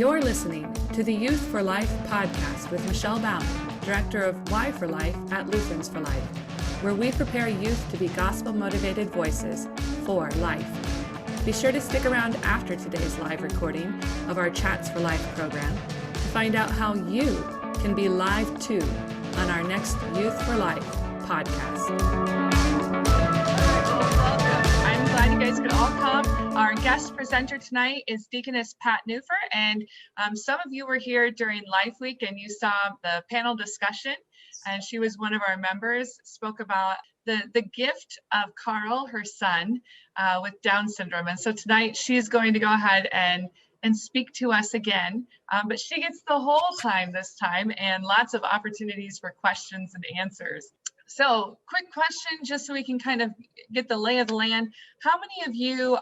You're listening to the Youth for Life podcast with Michelle Baum, Director of Why for Life at Lutherans for Life, where we prepare youth to be gospel-motivated voices for life. Be sure to stick around after today's live recording of our Chats for Life program to find out how you can be live too on our next Youth for Life podcast. I'm glad you guys could all come. Our guest presenter tonight is Deaconess Pat Nuffer, and some of you were here during Life Week and you saw the panel discussion, and she was one of our members, spoke about the gift of Carl, her son, with Down syndrome. And so tonight she's going to go ahead and speak to us again, but she gets the whole time this time and lots of opportunities for questions and answers. So quick question, just so we can kind of get the lay of the land. How many of you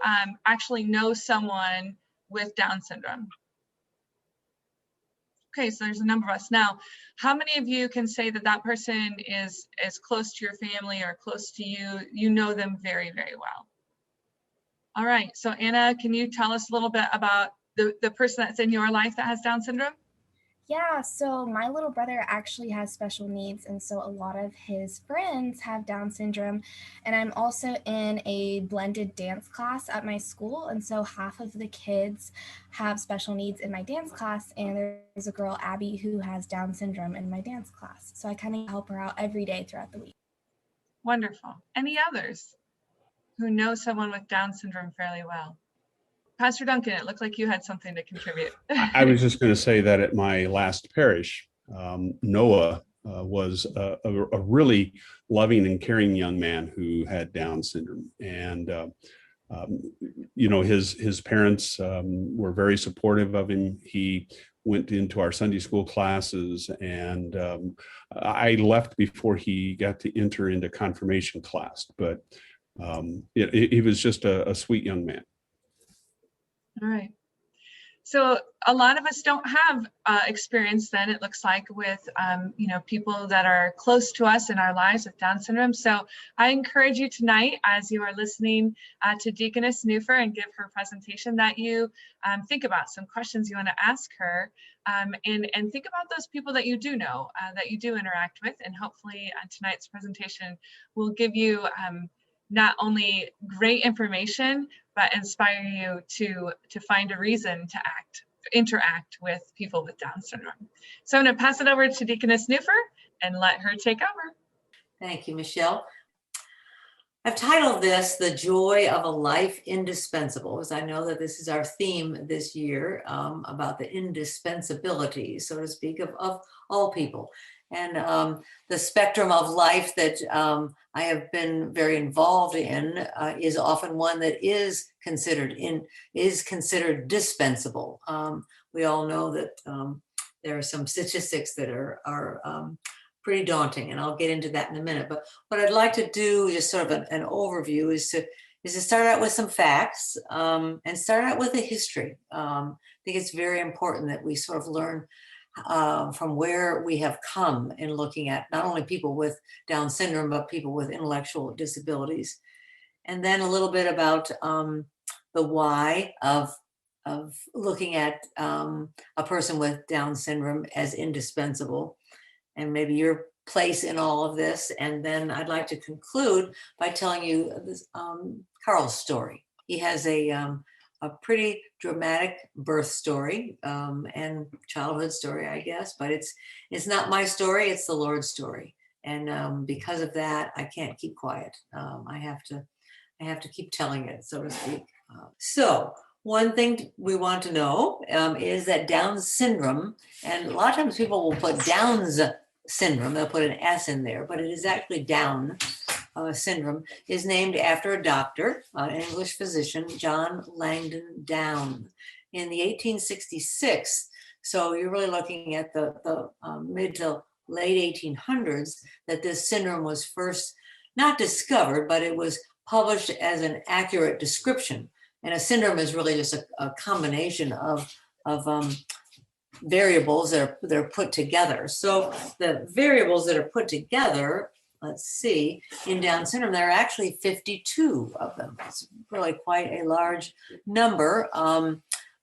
actually know someone with Down syndrome? Okay, so there's a number of us. Now, how many of you can say that that person is close to your family or close to you? You know them very, very well. All right, so Anna, can you tell us a little bit about the person that's in your life that has Down syndrome? Yeah, so my little brother actually has special needs, and so a lot of his friends have Down syndrome. And I'm also in a blended dance class at my school, and so half of the kids have special needs in my dance class, and there's a girl, Abby, who has Down syndrome in my dance class. So I kind of help her out every day throughout the week. Wonderful. Any others who know someone with Down syndrome fairly well? Pastor Duncan, it looked like you had something to contribute. I was just going to say that at my last parish, Noah was a really loving and caring young man who had Down syndrome. And, his parents were very supportive of him. He went into our Sunday school classes, and I left before he got to enter into confirmation class. But he was just a sweet young man. All right. So a lot of us don't have experience then, it looks like, with, people that are close to us in our lives with Down syndrome. So I encourage you tonight, as you are listening to Deaconess Nuffer and give her presentation, that you think about some questions you want to ask her, and think about those people that you do know, that you do interact with. And hopefully tonight's presentation will give you not only great information, but inspire you to find a reason to interact with people with Down syndrome. So I'm going to pass it over to Deaconess Nuffer and let her take over. Thank you, Michelle. I've titled this "The Joy of a Life Indispensable," as I know that this is our theme this year, about the indispensability, so to speak, of all people. And the spectrum of life that I have been very involved in is often one that is considered dispensable. We all know that there are some statistics that are pretty daunting, and I'll get into that in a minute. But what I'd like to do, just sort of an overview, is to start out with some facts and start out with a history. I think it's very important that we sort of learn from where we have come in looking at not only people with Down syndrome, but people with intellectual disabilities. And then a little bit about the why of looking at a person with Down syndrome as indispensable, and maybe your place in all of this. And then I'd like to conclude by telling you this, Carl's story. He has a pretty dramatic birth story and childhood story, I guess, but it's not my story, it's the Lord's story. And because of that, I can't keep quiet. I have to keep telling it, so to speak. So one thing we want to know is that Down syndrome, and a lot of times people will put Down's syndrome, they'll put an S in there, but it is actually Down syndrome, is named after a doctor, an English physician, John Langdon Down, in the 1866. So you're really looking at the mid to late 1800s that this syndrome was first not discovered, but it was published as an accurate description. And a syndrome is really just a combination of variables that are put together. So the variables that are put together, let's see, in Down syndrome, there are actually 52 of them. It's really quite a large number.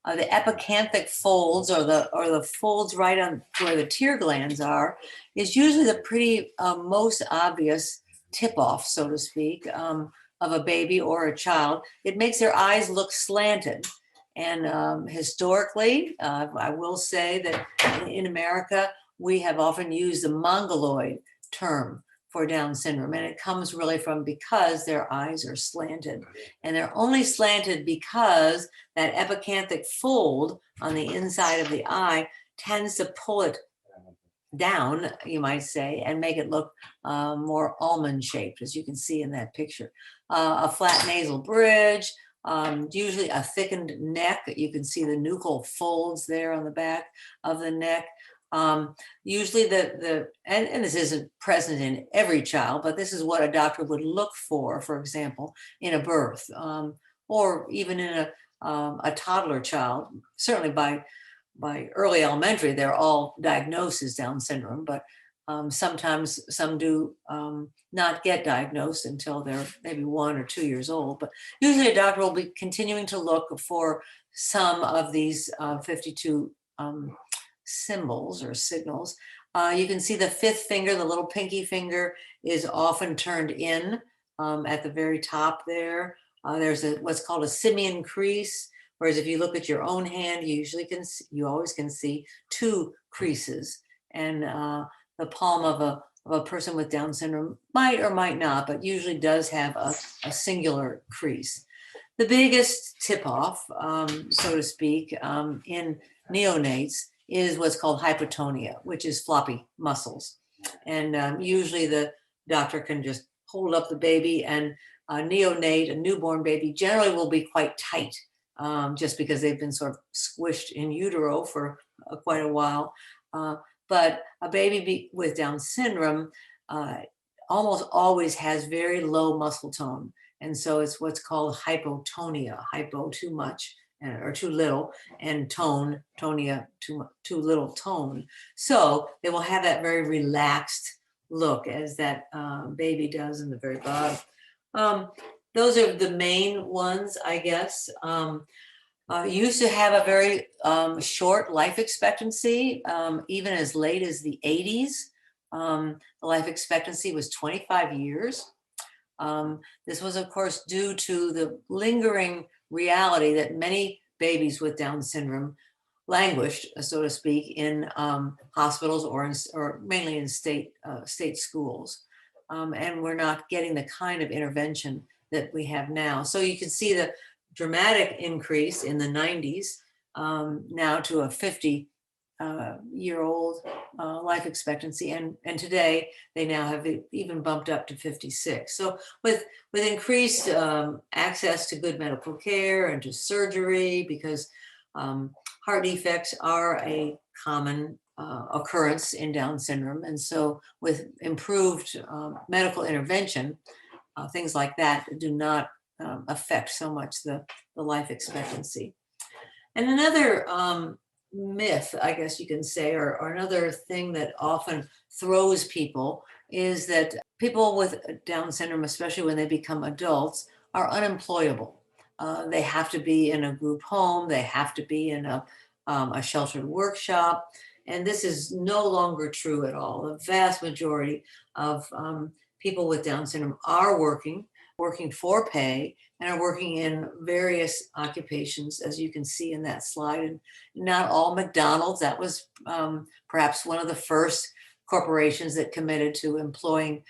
The epicanthic folds, or the folds right on where the tear glands are, is usually the pretty most obvious tip-off, so to speak, of a baby or a child. It makes their eyes look slanted. And historically, I will say that in America, we have often used the mongoloid term for Down syndrome. And it comes really from because their eyes are slanted. And they're only slanted because that epicanthic fold on the inside of the eye tends to pull it down, you might say, and make it look more almond shaped, as you can see in that picture. A flat nasal bridge, usually a thickened neck. You can see the nuchal folds there on the back of the neck. Usually and this isn't present in every child, but this is what a doctor would look for example, in a birth, or even in a toddler child. Certainly by early elementary, they're all diagnosed as Down syndrome, but sometimes some do not get diagnosed until they're maybe 1 or 2 years old. But usually a doctor will be continuing to look for some of these 52 symbols or signals. You can see the fifth finger, the little pinky finger, is often turned in at the very top there. There's what's called a simian crease, whereas if you look at your own hand, you always can see 2 creases. And the palm of a person with Down syndrome might or might not, but usually does have a singular crease. The biggest tip-off, so to speak, in neonates is what's called hypotonia, which is floppy muscles. And usually the doctor can just hold up the baby, and a neonate, a newborn baby, generally will be quite tight, just because they've been sort of squished in utero for quite a while. But a baby with Down syndrome almost always has very low muscle tone. And so it's what's called hypotonia, hypo, too much, or too little, and tonia, too little tone. So they will have that very relaxed look, as that baby does in the very bottom. Those are the main ones, I guess. Used to have a very short life expectancy, even as late as the 80s. The life expectancy was 25 years. This was, of course, due to the lingering reality that many babies with Down syndrome languished, so to speak, in hospitals or mainly in state schools. And we're not getting the kind of intervention that we have now. So you can see the dramatic increase in the 90s, now to a 50-year-old life expectancy, and today they now have even bumped up to 56. So with increased access to good medical care and to surgery, because heart defects are a common occurrence in Down syndrome, and so with improved medical intervention, things like that do not affect so much the life expectancy. And another myth, I guess you can say, or another thing that often throws people, is that people with Down syndrome, especially when they become adults, are unemployable. They have to be in a group home, they have to be in a sheltered workshop, and this is no longer true at all. The vast majority of people with Down syndrome are working for pay, and are working in various occupations, as you can see in that slide. And not all McDonald's. That was perhaps one of the first corporations that committed to employing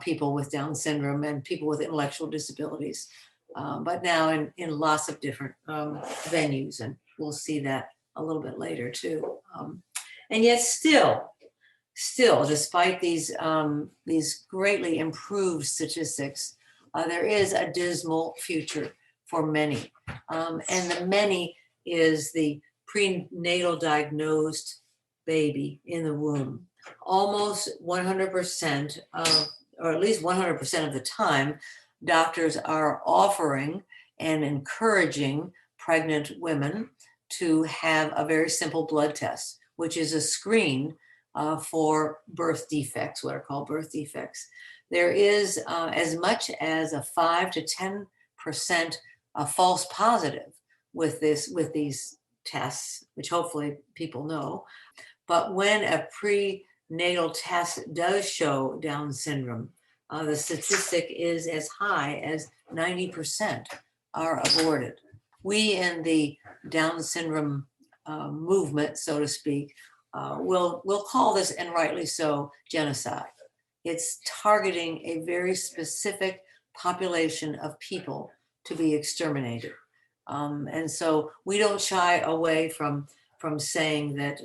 people with Down syndrome and people with intellectual disabilities. But now in lots of different venues, and we'll see that a little bit later too. And yet still, despite these greatly improved statistics, there is a dismal future for many. And the many is the prenatal diagnosed baby in the womb. Almost 100% or at least 100% of the time, doctors are offering and encouraging pregnant women to have a very simple blood test, which is a screen for birth defects, what are called birth defects. There is as much as a 5 to 10% false positive with these tests, which hopefully people know. But when a prenatal test does show Down syndrome, the statistic is as high as 90% are aborted. We in the Down syndrome movement, so to speak, will call this, and rightly so, genocide. It's targeting a very specific population of people to be exterminated. And so we don't shy away from saying that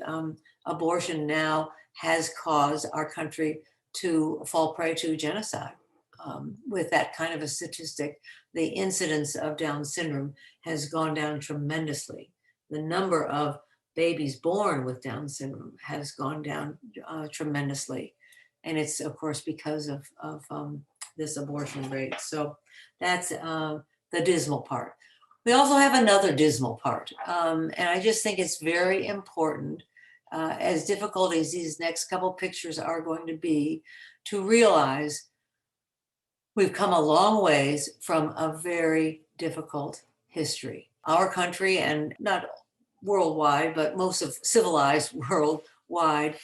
abortion now has caused our country to fall prey to genocide. With that kind of a statistic, the incidence of Down syndrome has gone down tremendously. The number of babies born with Down syndrome has gone down tremendously. And it's, of course, because of this abortion rate. So that's the dismal part. We also have another dismal part. And I just think it's very important, as difficult as these next couple pictures are going to be, to realize we've come a long ways from a very difficult history. Our country, and not worldwide, but most of civilized worldwide,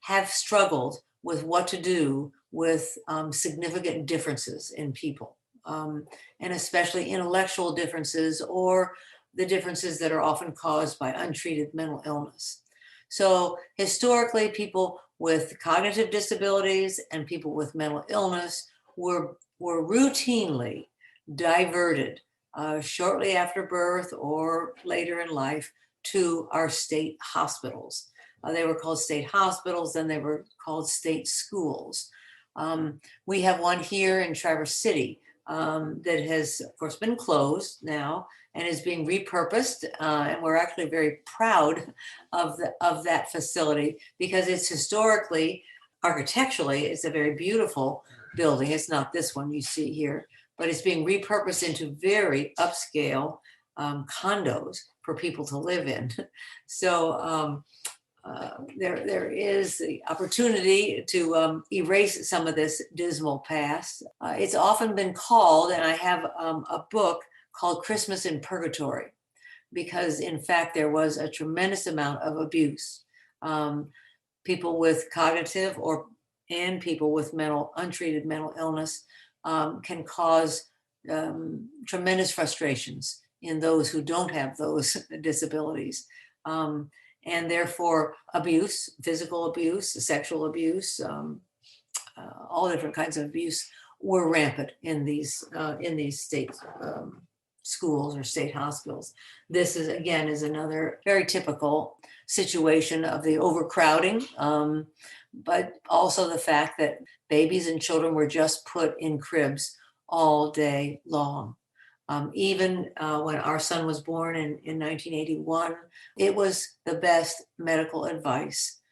have struggled with what to do with significant differences in people, and especially intellectual differences, or the differences that are often caused by untreated mental illness. So historically, people with cognitive disabilities and people with mental illness were routinely diverted shortly after birth or later in life to our state hospitals. They were called state hospitals, then they were called state schools. We have one here in Traverse City that has, of course, been closed now and is being repurposed. And we're actually very proud of that facility, because it's historically, architecturally, it's a very beautiful building. It's not this one you see here, but it's being repurposed into very upscale condos for people to live in. So there is the opportunity to erase some of this dismal past. It's often been called, and I have a book called Christmas in Purgatory, because in fact there was a tremendous amount of abuse. People with cognitive and people with untreated mental illness can cause tremendous frustrations in those who don't have those disabilities. And therefore abuse, physical abuse, sexual abuse, all different kinds of abuse were rampant in these state schools or state hospitals. This is, again, is another very typical situation of the overcrowding, but also the fact that babies and children were just put in cribs all day long. Even when our son was born in 1981, it was the best medical advice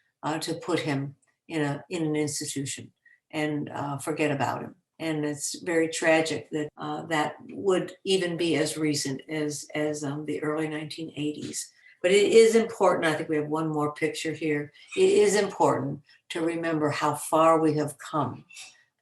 to put him in an institution and forget about him. And it's very tragic that that would even be as recent as the early 1980s. But it is important, I think we have one more picture here. It is important to remember how far we have come,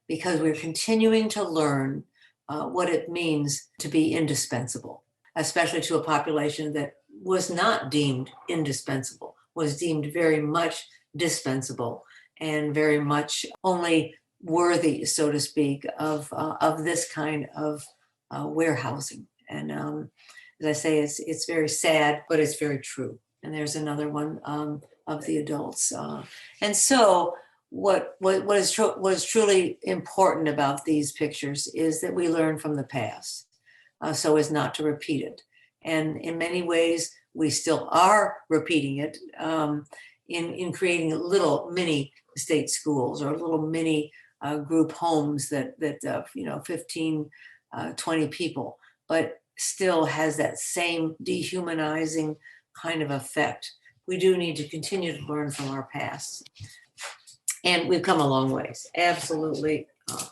because we're continuing to learn what it means to be indispensable, especially to a population that was not deemed indispensable, was deemed very much dispensable and very much only worthy, so to speak, of this kind of warehousing. And as I say, it's very sad, but it's very true. And there's another one of the adults. And so what is truly important about these pictures is that we learn from the past so as not to repeat it. And in many ways, we still are repeating it in creating little mini state schools or little mini group homes that 15, 20 people, but still has that same dehumanizing kind of effect. We do need to continue to learn from our past. And we've come a long ways, absolutely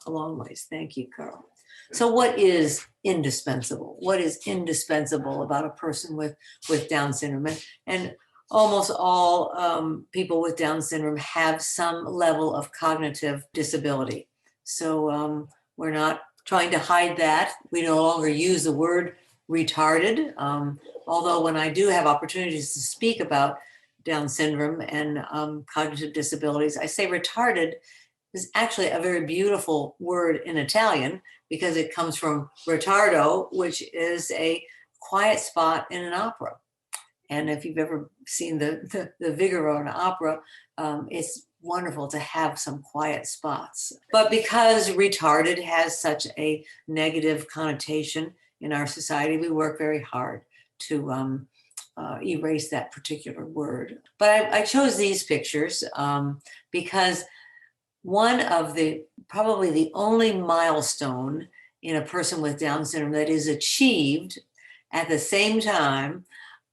a long ways. Thank you, Carl. So what is indispensable? What is indispensable about a person with Down syndrome? And almost all people with Down syndrome have some level of cognitive disability. So we're not trying to hide that. We no longer use the word retarded. Although when I do have opportunities to speak about Down syndrome and cognitive disabilities, I say retarded is actually a very beautiful word in Italian because it comes from ritardo, which is a quiet spot in an opera. And if you've ever seen the Figaro in an opera, it's wonderful to have some quiet spots. But because retarded has such a negative connotation in our society, we work very hard to erase that particular word. But I chose these pictures because one of probably the only milestone in a person with Down syndrome that is achieved at the same time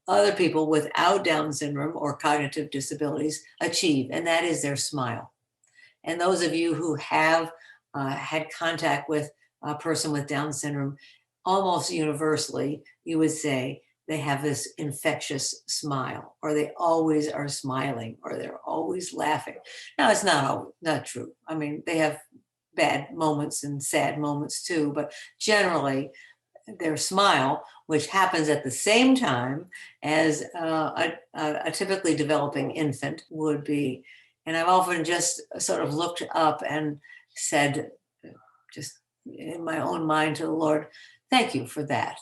other people without Down syndrome or cognitive disabilities achieve, and that is their smile. And those of you who have had contact with a person with Down syndrome, almost universally, you would say they have this infectious smile, or they always are smiling, or they're always laughing. Now, it's not true. I mean, they have bad moments and sad moments too, but generally their smile, which happens at the same time as a typically developing infant would be. And I've often just sort of looked up and said, just in my own mind to the Lord, thank you for that.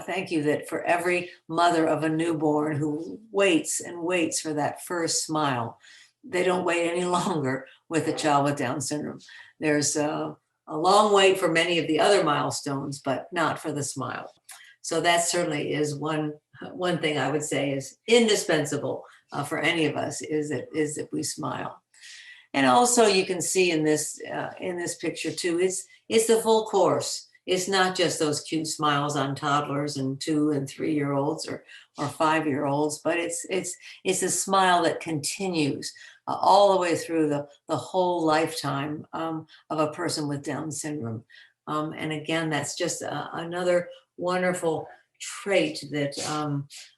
Thank you that for every mother of a newborn who waits and waits for that first smile, they don't wait any longer with a child with Down syndrome. There's a long wait for many of the other milestones, but not for the smile. So that certainly is one thing I would say is indispensable for any of us is that we smile. And also you can see in this picture too, it's the full course. It's not just those cute smiles on toddlers and 2 and 3 year olds or 5 year olds, but it's a smile that continues all the way through the whole lifetime of a person with Down syndrome. And again, that's just another wonderful trait that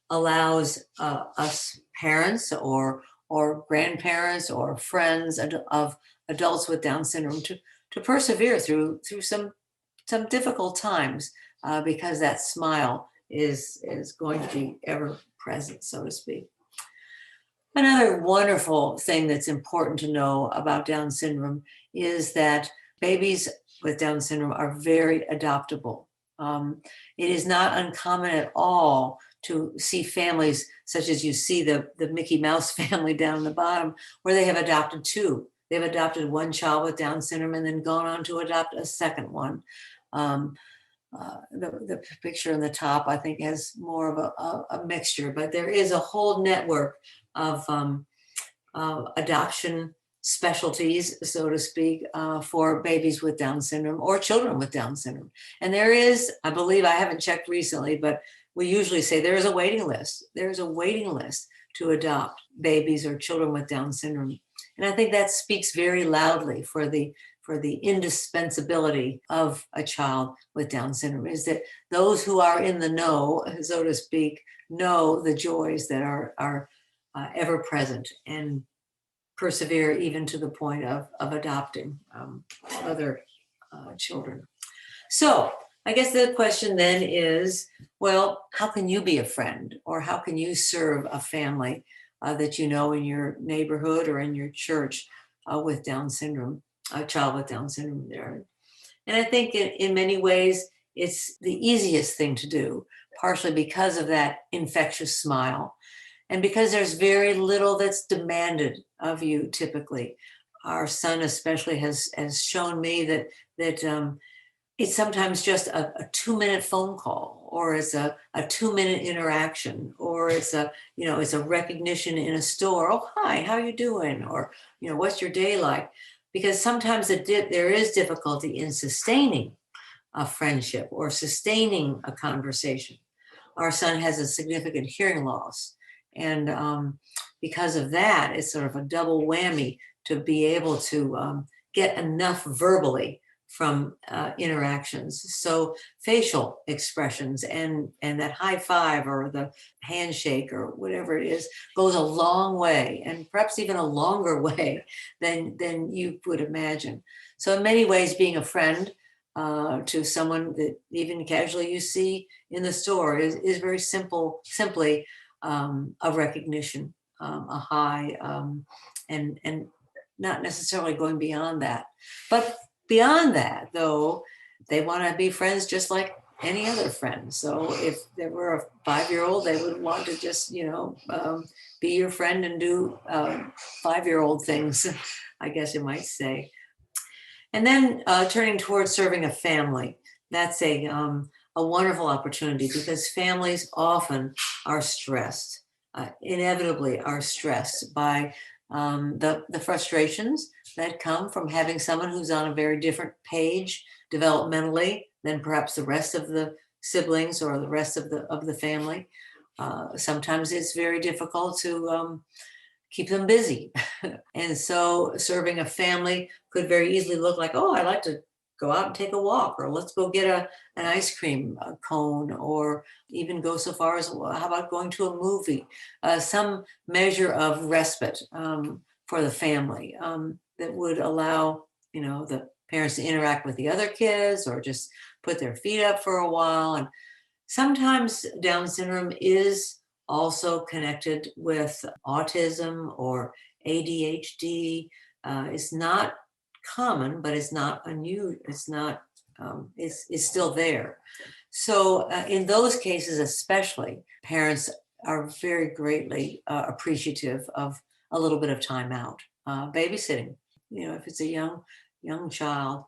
allows us parents or grandparents or friends of adults with Down syndrome to persevere through some difficult times because that smile is going to be ever present, so to speak. Another wonderful thing that's important to know about Down syndrome is that babies with Down syndrome are very adoptable. It is not uncommon at all to see families such as you see the Mickey Mouse family down the bottom, where they have adopted 2. They've adopted one child with Down syndrome and then gone on to adopt a second one. The picture in the top, I think, has more of a mixture, but there is a whole network of adoption specialties, so to speak, for babies with Down syndrome or children with Down syndrome. And there is, I believe, I haven't checked recently, but we usually say there is a waiting list. There's a waiting list to adopt babies or children with Down syndrome. And I think that speaks very loudly for the indispensability of a child with Down syndrome, is that those who are in the know, so to speak, know the joys that are ever present and persevere even to the point of adopting other children. So I guess the question then is, well, how can you be a friend, or how can you serve a family that you know in your neighborhood or in your church with Down syndrome, a child with Down syndrome there? And I think in many ways, it's the easiest thing to do, partially because of that infectious smile, and because there's very little that's demanded of you typically. Our son especially has shown me that it's sometimes just a 2-minute phone call, or it's a 2-minute interaction, or it's a recognition in a store. Oh, hi, how you doing? Or, what's your day like? Because sometimes there is difficulty in sustaining a friendship or sustaining a conversation. Our son has a significant hearing loss. And because of that, it's sort of a double whammy to be able to get enough verbally from interactions. So facial expressions and that high five or the handshake or whatever it is goes a long way, and perhaps even a longer way than you would imagine. So in many ways, being a friend to someone that even casually you see in the store is very simply a recognition, a hi, and not necessarily going beyond that. But beyond that, though, they want to be friends just like any other friend. So if there were a 5-year-old, they would want to just, be your friend and do 5-year-old things, I guess you might say. And then turning towards serving a family, that's a wonderful opportunity because families often are stressed, inevitably are stressed by the frustrations that come from having someone who's on a very different page developmentally than perhaps the rest of the siblings or the rest of the family. Sometimes it's very difficult to keep them busy. And so serving a family could very easily look like, oh, I'd like to go out and take a walk, or let's go get an ice cream cone, or even go so far as, well, how about going to a movie? Some measure of respite for the family that would allow, the parents to interact with the other kids or just put their feet up for a while. And sometimes Down syndrome is also connected with autism or ADHD. It's not common, but it's not unusual. It's not, it's still there. So in those cases, especially, parents are very greatly appreciative of a little bit of time out, babysitting, if it's a young child,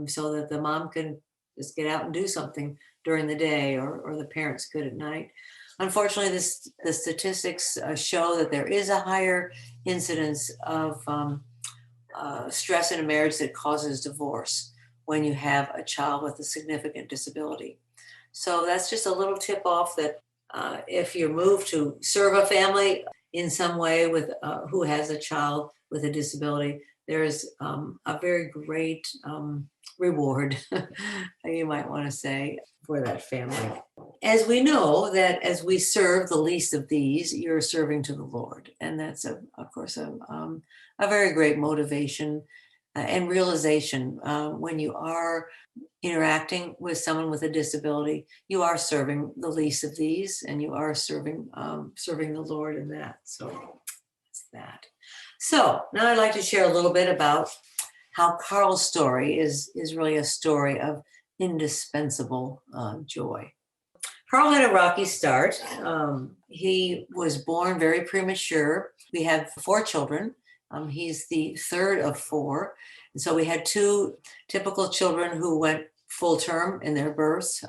so that the mom can just get out and do something during the day, or the parents could at night. Unfortunately, the statistics show that there is a higher incidence of stress in a marriage that causes divorce when you have a child with a significant disability. So that's just a little tip off that if you're moved to serve a family in some way with who has a child with a disability, there is a very great reward, you might want to say, for that family. As we know that as we serve the least of these, you're serving to the Lord. And that's, of course, a very great motivation and realization. When you are interacting with someone with a disability, you are serving the least of these, and you are serving the Lord in that. So that's that. So now I'd like to share a little bit about how Carl's story is really a story of indispensable joy. Carl had a rocky start. He was born very premature. We have 4 children. He's the third of 4. And so we had 2 typical children who went full term in their births.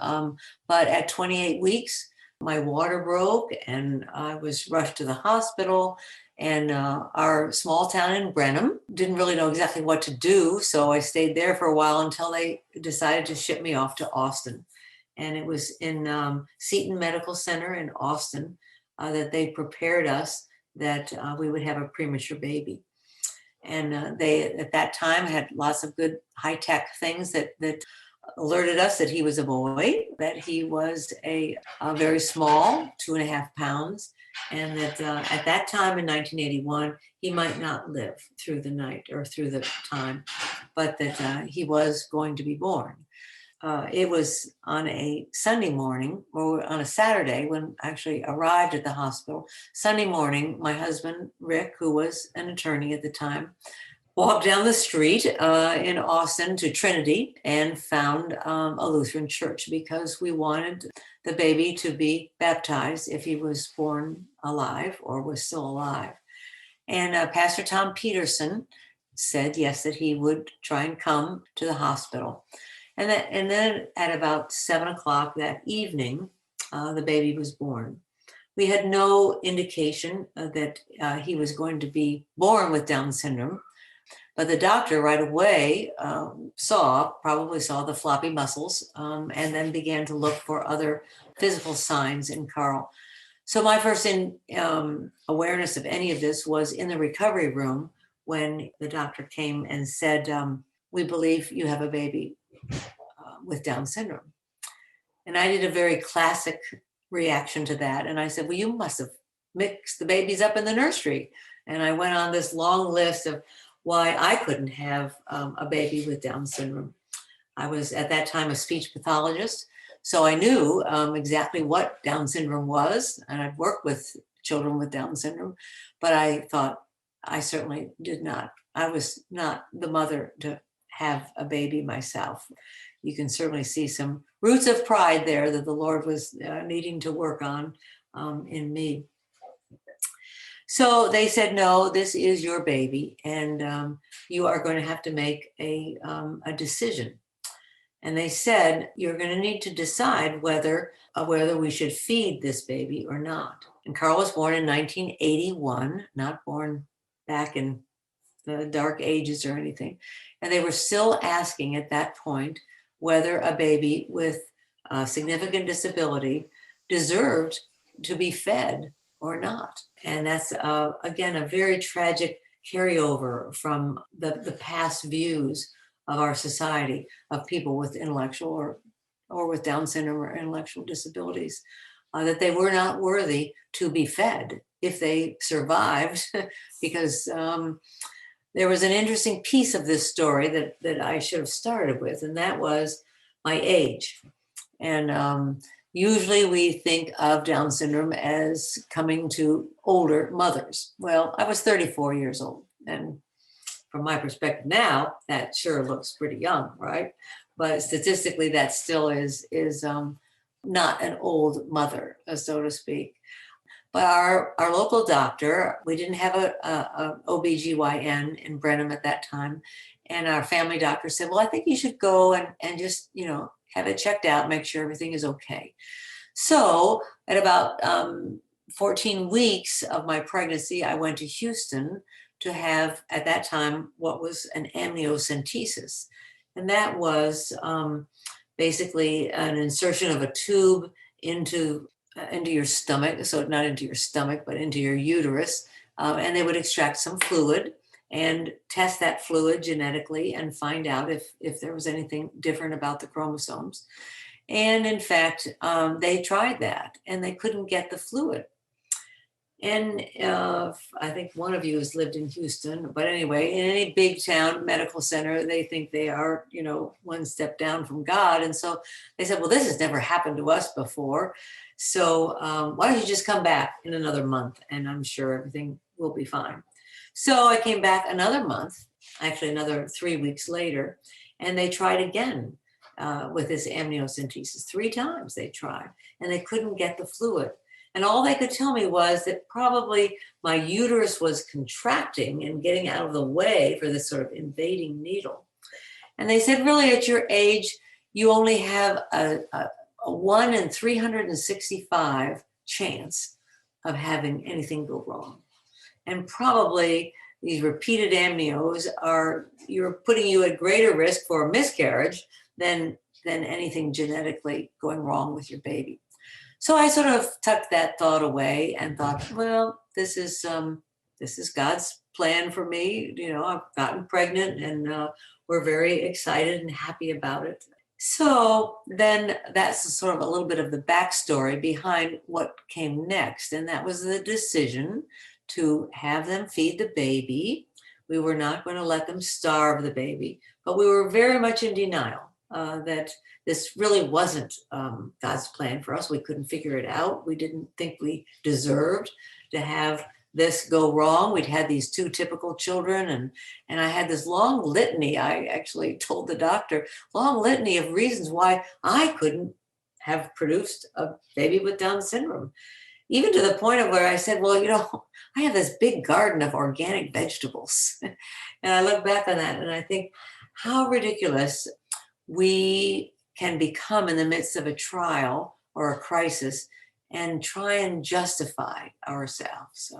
But at 28 weeks, my water broke and I was rushed to the hospital. And our small town in Brenham didn't really know exactly what to do. So I stayed there for a while until they decided to ship me off to Austin. And it was in Seton Medical Center in Austin that they prepared us that we would have a premature baby. And they, at that time, had lots of good high-tech things that alerted us that he was a boy, that he was a very small, 2.5 pounds, and that at that time in 1981, he might not live through the night or through the time, but that he was going to be born. It was on a Sunday morning, or on a Saturday, when I actually arrived at the hospital. Sunday morning, my husband, Rick, who was an attorney at the time, walked down the street in Austin to Trinity and found a Lutheran church because we wanted the baby to be baptized if he was born alive or was still alive. And Pastor Tom Peterson said yes, that he would try and come to the hospital. And then at about 7:00 that evening, the baby was born. We had no indication that he was going to be born with Down syndrome. But the doctor right away probably saw the floppy muscles and then began to look for other physical signs in Carl. So my first awareness of any of this was in the recovery room when the doctor came and said, we believe you have a baby with Down syndrome. And I did a very classic reaction to that. And I said, well, you must have mixed the babies up in the nursery. And I went on this long list of why I couldn't have a baby with Down syndrome. I was at that time a speech pathologist, so I knew exactly what Down syndrome was, and I'd worked with children with Down syndrome, but I thought I certainly did not. I was not the mother to have a baby myself. You can certainly see some roots of pride there that the Lord was needing to work on in me. So they said, no, this is your baby, and you are going to have to make a decision. And they said, you're going to need to decide whether we should feed this baby or not. And Carl was born in 1981, not born back in the dark ages or anything. And they were still asking at that point whether a baby with a significant disability deserved to be fed or not. And that's, again, a very tragic carryover from the past views of our society of people with intellectual or with Down syndrome or intellectual disabilities, that they were not worthy to be fed if they survived, because there was an interesting piece of this story that I should have started with, and that was my age. And usually we think of Down syndrome as coming to older mothers. Well, I was 34 years old, and from my perspective now, that sure looks pretty young, right? But statistically, that still is not an old mother, so to speak. But our local doctor, we didn't have a OBGYN in Brenham at that time. And our family doctor said, well, I think you should go and just, have it checked out, make sure everything is okay. So at about 14 weeks of my pregnancy, I went to Houston to have, at that time, what was an amniocentesis. And that was basically an insertion of a tube into your stomach, so not into your stomach, but into your uterus. And they would extract some fluid and test that fluid genetically and find out if there was anything different about the chromosomes. And in fact, they tried that and they couldn't get the fluid. And I think one of you has lived in Houston, but anyway, in any big town medical center, they think they are, one step down from God. And so they said, well, this has never happened to us before. So why don't you just come back in another month and I'm sure everything will be fine. So I came back another month, actually another 3 weeks later, and they tried again with this amniocentesis. 3 times they tried and they couldn't get the fluid. And all they could tell me was that probably my uterus was contracting and getting out of the way for this sort of invading needle. And they said, really, at your age, you only have a 1 in 365 chance of having anything go wrong. And probably these repeated amnios you're putting you at greater risk for a miscarriage than anything genetically going wrong with your baby. So I sort of tucked that thought away and thought, well, this is God's plan for me. I've gotten pregnant and we're very excited and happy about it. So then that's sort of a little bit of the backstory behind what came next. And that was the decision to have them feed the baby. We were not going to let them starve the baby, but we were very much in denial that this really wasn't God's plan for us. We couldn't figure it out. We didn't think we deserved to have this go wrong. We'd had these 2 typical children, and I had this long litany. I actually told the doctor, long litany of reasons why I couldn't have produced a baby with Down syndrome. Even to the point of where I said, well, I have this big garden of organic vegetables. And I look back on that and I think how ridiculous we can become in the midst of a trial or a crisis and try and justify ourselves.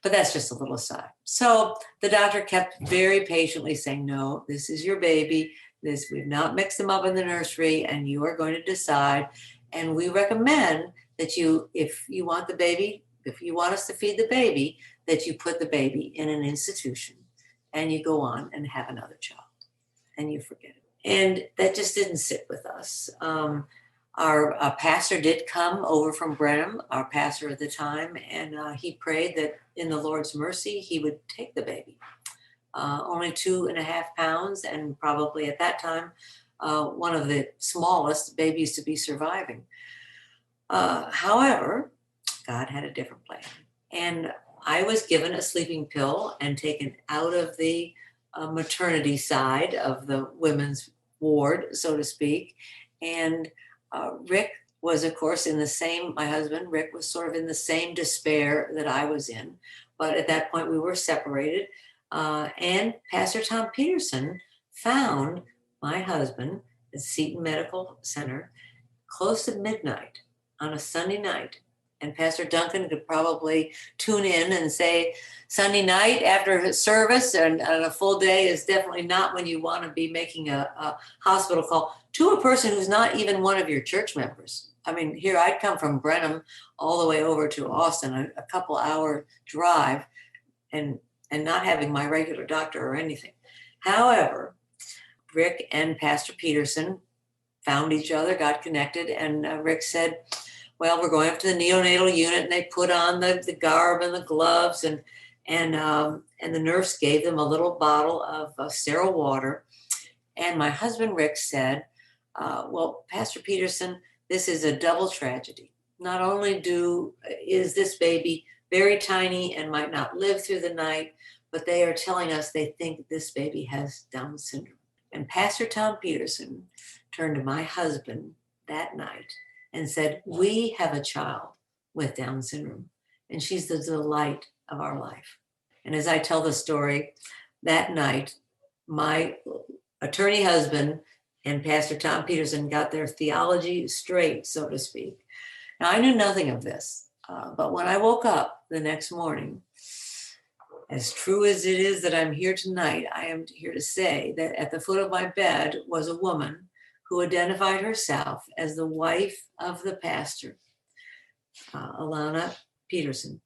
But that's just a little aside. So the doctor kept very patiently saying, no, this is your baby. We've not mixed them up in the nursery and you are going to decide. And we recommend that if you want us to feed the baby, that you put the baby in an institution and you go on and have another child and you forget it. And that just didn't sit with us. Our pastor did come over from Brenham, our pastor at the time, and he prayed that in the Lord's mercy, he would take the baby. Only 2.5 pounds, and probably at that time, one of the smallest babies to be surviving. However, God had a different plan. And I was given a sleeping pill and taken out of the maternity side of the women's ward, so to speak. And Rick was, of course, in the same, my husband, Rick, was sort of in the same despair that I was in. But at that point, we were separated. And Pastor Tom Peterson found my husband at Seton Medical Center close to midnight on a Sunday night. And Pastor Duncan could probably tune in and say, Sunday night after his service and a full day is definitely not when you want to be making a hospital call to a person who's not even one of your church members. I mean, here I'd come from Brenham all the way over to Austin, a couple hour drive, and not having my regular doctor or anything. However, Rick and Pastor Peterson found each other, got connected, and Rick said, well, we're going up to the neonatal unit, and they put on the garb and the gloves, and the nurse gave them a little bottle of sterile water. And my husband, Rick, said, well, Pastor Peterson, this is a double tragedy. Not only is this baby very tiny and might not live through the night, but they are telling us they think this baby has Down syndrome. And Pastor Tom Peterson turned to my husband that night and said, we have a child with Down syndrome, and she's the delight of our life. And as I tell the story, that night, my attorney husband and Pastor Tom Peterson got their theology straight, so to speak. Now, I knew nothing of this, but when I woke up the next morning, as true as it is that I'm here tonight, I am here to say that at the foot of my bed was a woman who identified herself as the wife of the pastor, Alana Peterson.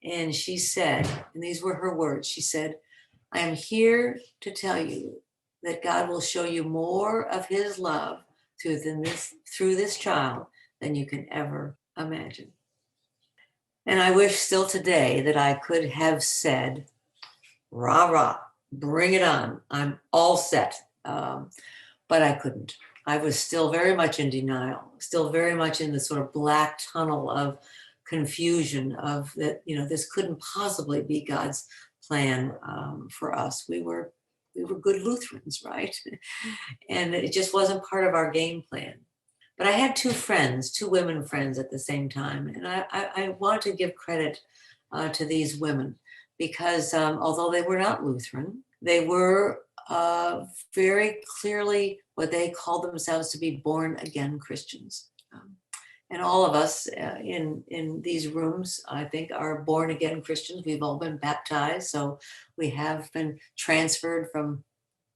And she said, and these were her words, she said, I am here to tell you that God will show you more of his love through this child than you can ever imagine. And I wish still today that I could have said, rah, rah, bring it on. I'm all set. But I couldn't. I was still very much in denial, still very much in the sort of black tunnel of confusion of that, this couldn't possibly be God's plan for us. We were good Lutherans, right? And it just wasn't part of our game plan. But I had two women friends at the same time. And I want to give credit to these women because although they were not Lutheran, they were very clearly what they called themselves to be born again Christians. And all of us in these rooms, I think, are born again Christians. We've all been baptized. So we have been transferred from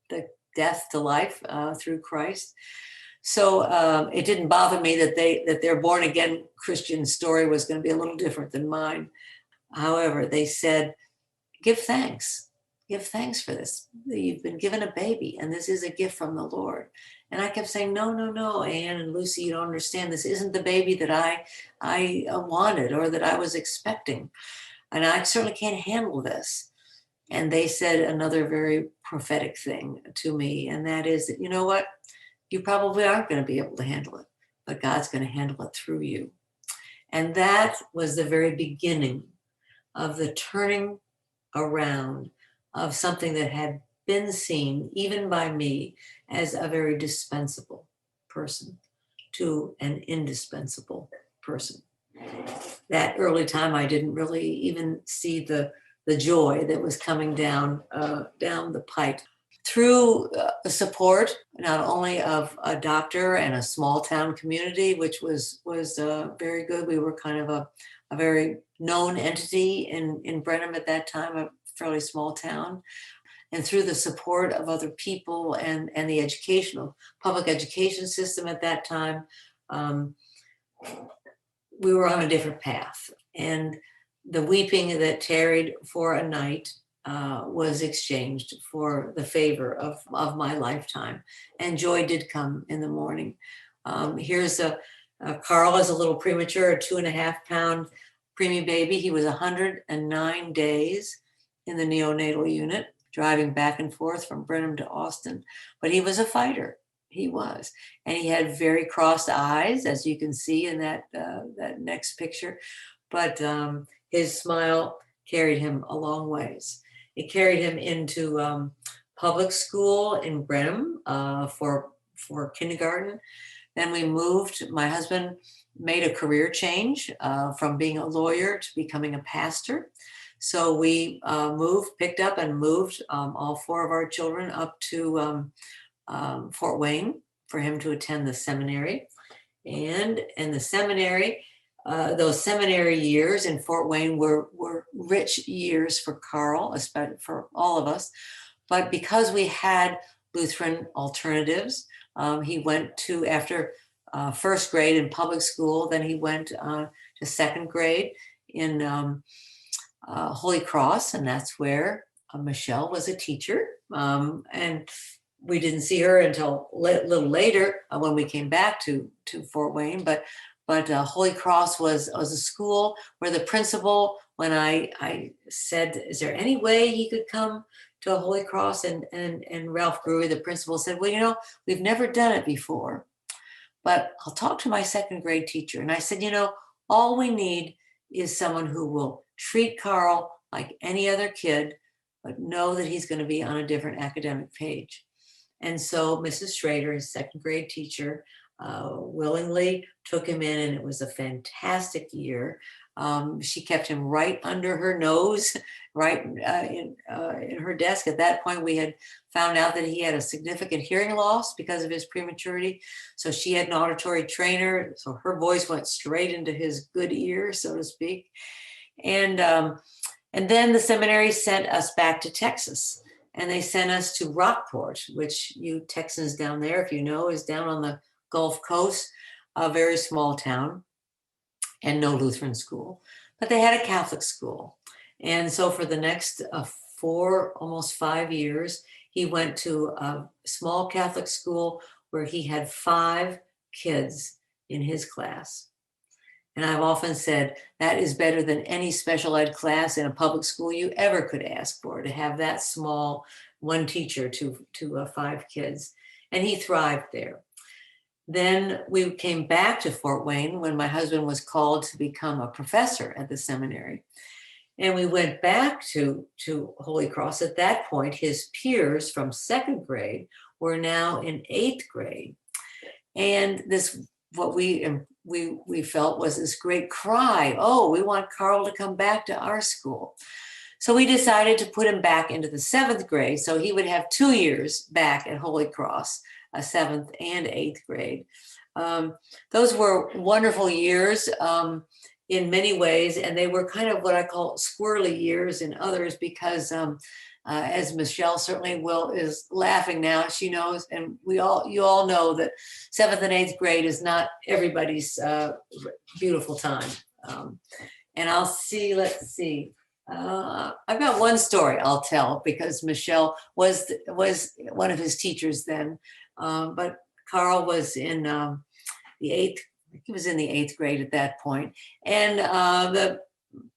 the death to life through Christ. So it didn't bother me that their born again Christian story was going to be a little different than mine. However, they said, give thanks. Give thanks for this. You've been given a baby, and this is a gift from the Lord. And I kept saying, no, Anne and Lucy, you don't understand. This isn't the baby that I wanted or that I was expecting. And I certainly can't handle this. And they said another very prophetic thing to me, and that is that, you know what? You probably aren't going to be able to handle it, but God's going to handle it through you. And that was the very beginning of the turning around of something that had been seen, even by me, as a very dispensable person to an indispensable person. That early time, I didn't really even see the joy that was coming down the pipe. Through the support, not only of a doctor and a small town community, which was very good. We were kind of a very known entity in Brenham at that time, a fairly small town. And through the support of other people and the public education system at that time, we were on a different path. And the weeping that tarried for a night was exchanged for the favor of my lifetime. And joy did come in the morning. Here's Carl is a little premature, a 2.5-pound preemie baby. He was 109 days in the neonatal unit, driving back and forth from Brenham to Austin. But he was a fighter. He was. And he had very crossed eyes, as you can see in that next picture. But his smile carried him a long ways. It carried him into public school in Brenham for kindergarten. Then we moved. My husband made a career change from being a lawyer to becoming a pastor. So we picked up and moved all 4 of our children up to Fort Wayne for him to attend the seminary. And in the seminary, those seminary years in Fort Wayne were rich years for Carl, especially for all of us. But because we had Lutheran alternatives, he went to, after first grade in public school, then he went to second grade in Holy Cross, and that's where Michelle was a teacher. And we didn't see her until a little later when we came back to Fort Wayne. But Holy Cross was a school where the principal, when I said, is there any way he could come to a Holy Cross? And Ralph Gruey, the principal, said, well, we've never done it before, but I'll talk to my second grade teacher. And I said, all we need is someone who will treat Carl like any other kid, but know that he's going to be on a different academic page. And so Mrs. Schrader, his second grade teacher, willingly took him in, and it was a fantastic year. She kept him right under her nose, right in her desk. At that point, we had found out that he had a significant hearing loss because of his prematurity. So she had an auditory trainer, so her voice went straight into his good ear, so to speak. And then the seminary sent us back to Texas. And they sent us to Rockport, which you Texans down there, if you know, is down on the Gulf Coast, a very small town, and no Lutheran school. But they had a Catholic school. And so for the next 4, almost 5 years, he went to a small Catholic school where he had 5 kids in his class. And I've often said that is better than any special ed class in a public school you ever could ask for, to have that small, one teacher to 5 kids. And he thrived there. Then we came back to Fort Wayne when my husband was called to become a professor at the seminary. And we went back to Holy Cross. At that point, his peers from second grade were now in 8th grade. And this, what we felt was this great cry, oh, we want Carl to come back to our school. So we decided to put him back into the 7th grade. So he would have 2 years back at Holy Cross, a 7th and 8th grade. Those were wonderful years in many ways. And they were kind of what I call squirrely years in others, because as Michelle certainly is laughing now, she knows, and you all know that 7th and 8th grade is not everybody's beautiful time. And let's see. I've got one story I'll tell, because Michelle was one of his teachers then, but Carl was in the 8th. He was in the 8th grade at that point, and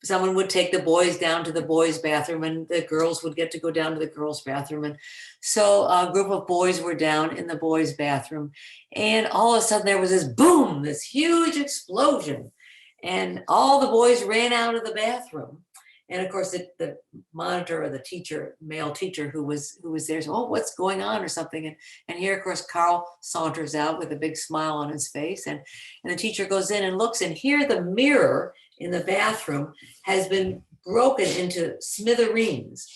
someone would take the boys down to the boys' bathroom, and the girls would get to go down to the girls' bathroom. And so a group of boys were down in the boys' bathroom, and all of a sudden there was this boom, this huge explosion, and all the boys ran out of the bathroom. And of course, the monitor or the teacher, male teacher who was there, said, oh, what's going on or something. And here, of course, Carl saunters out with a big smile on his face. And the teacher goes in and looks, and here the mirror in the bathroom has been broken into smithereens.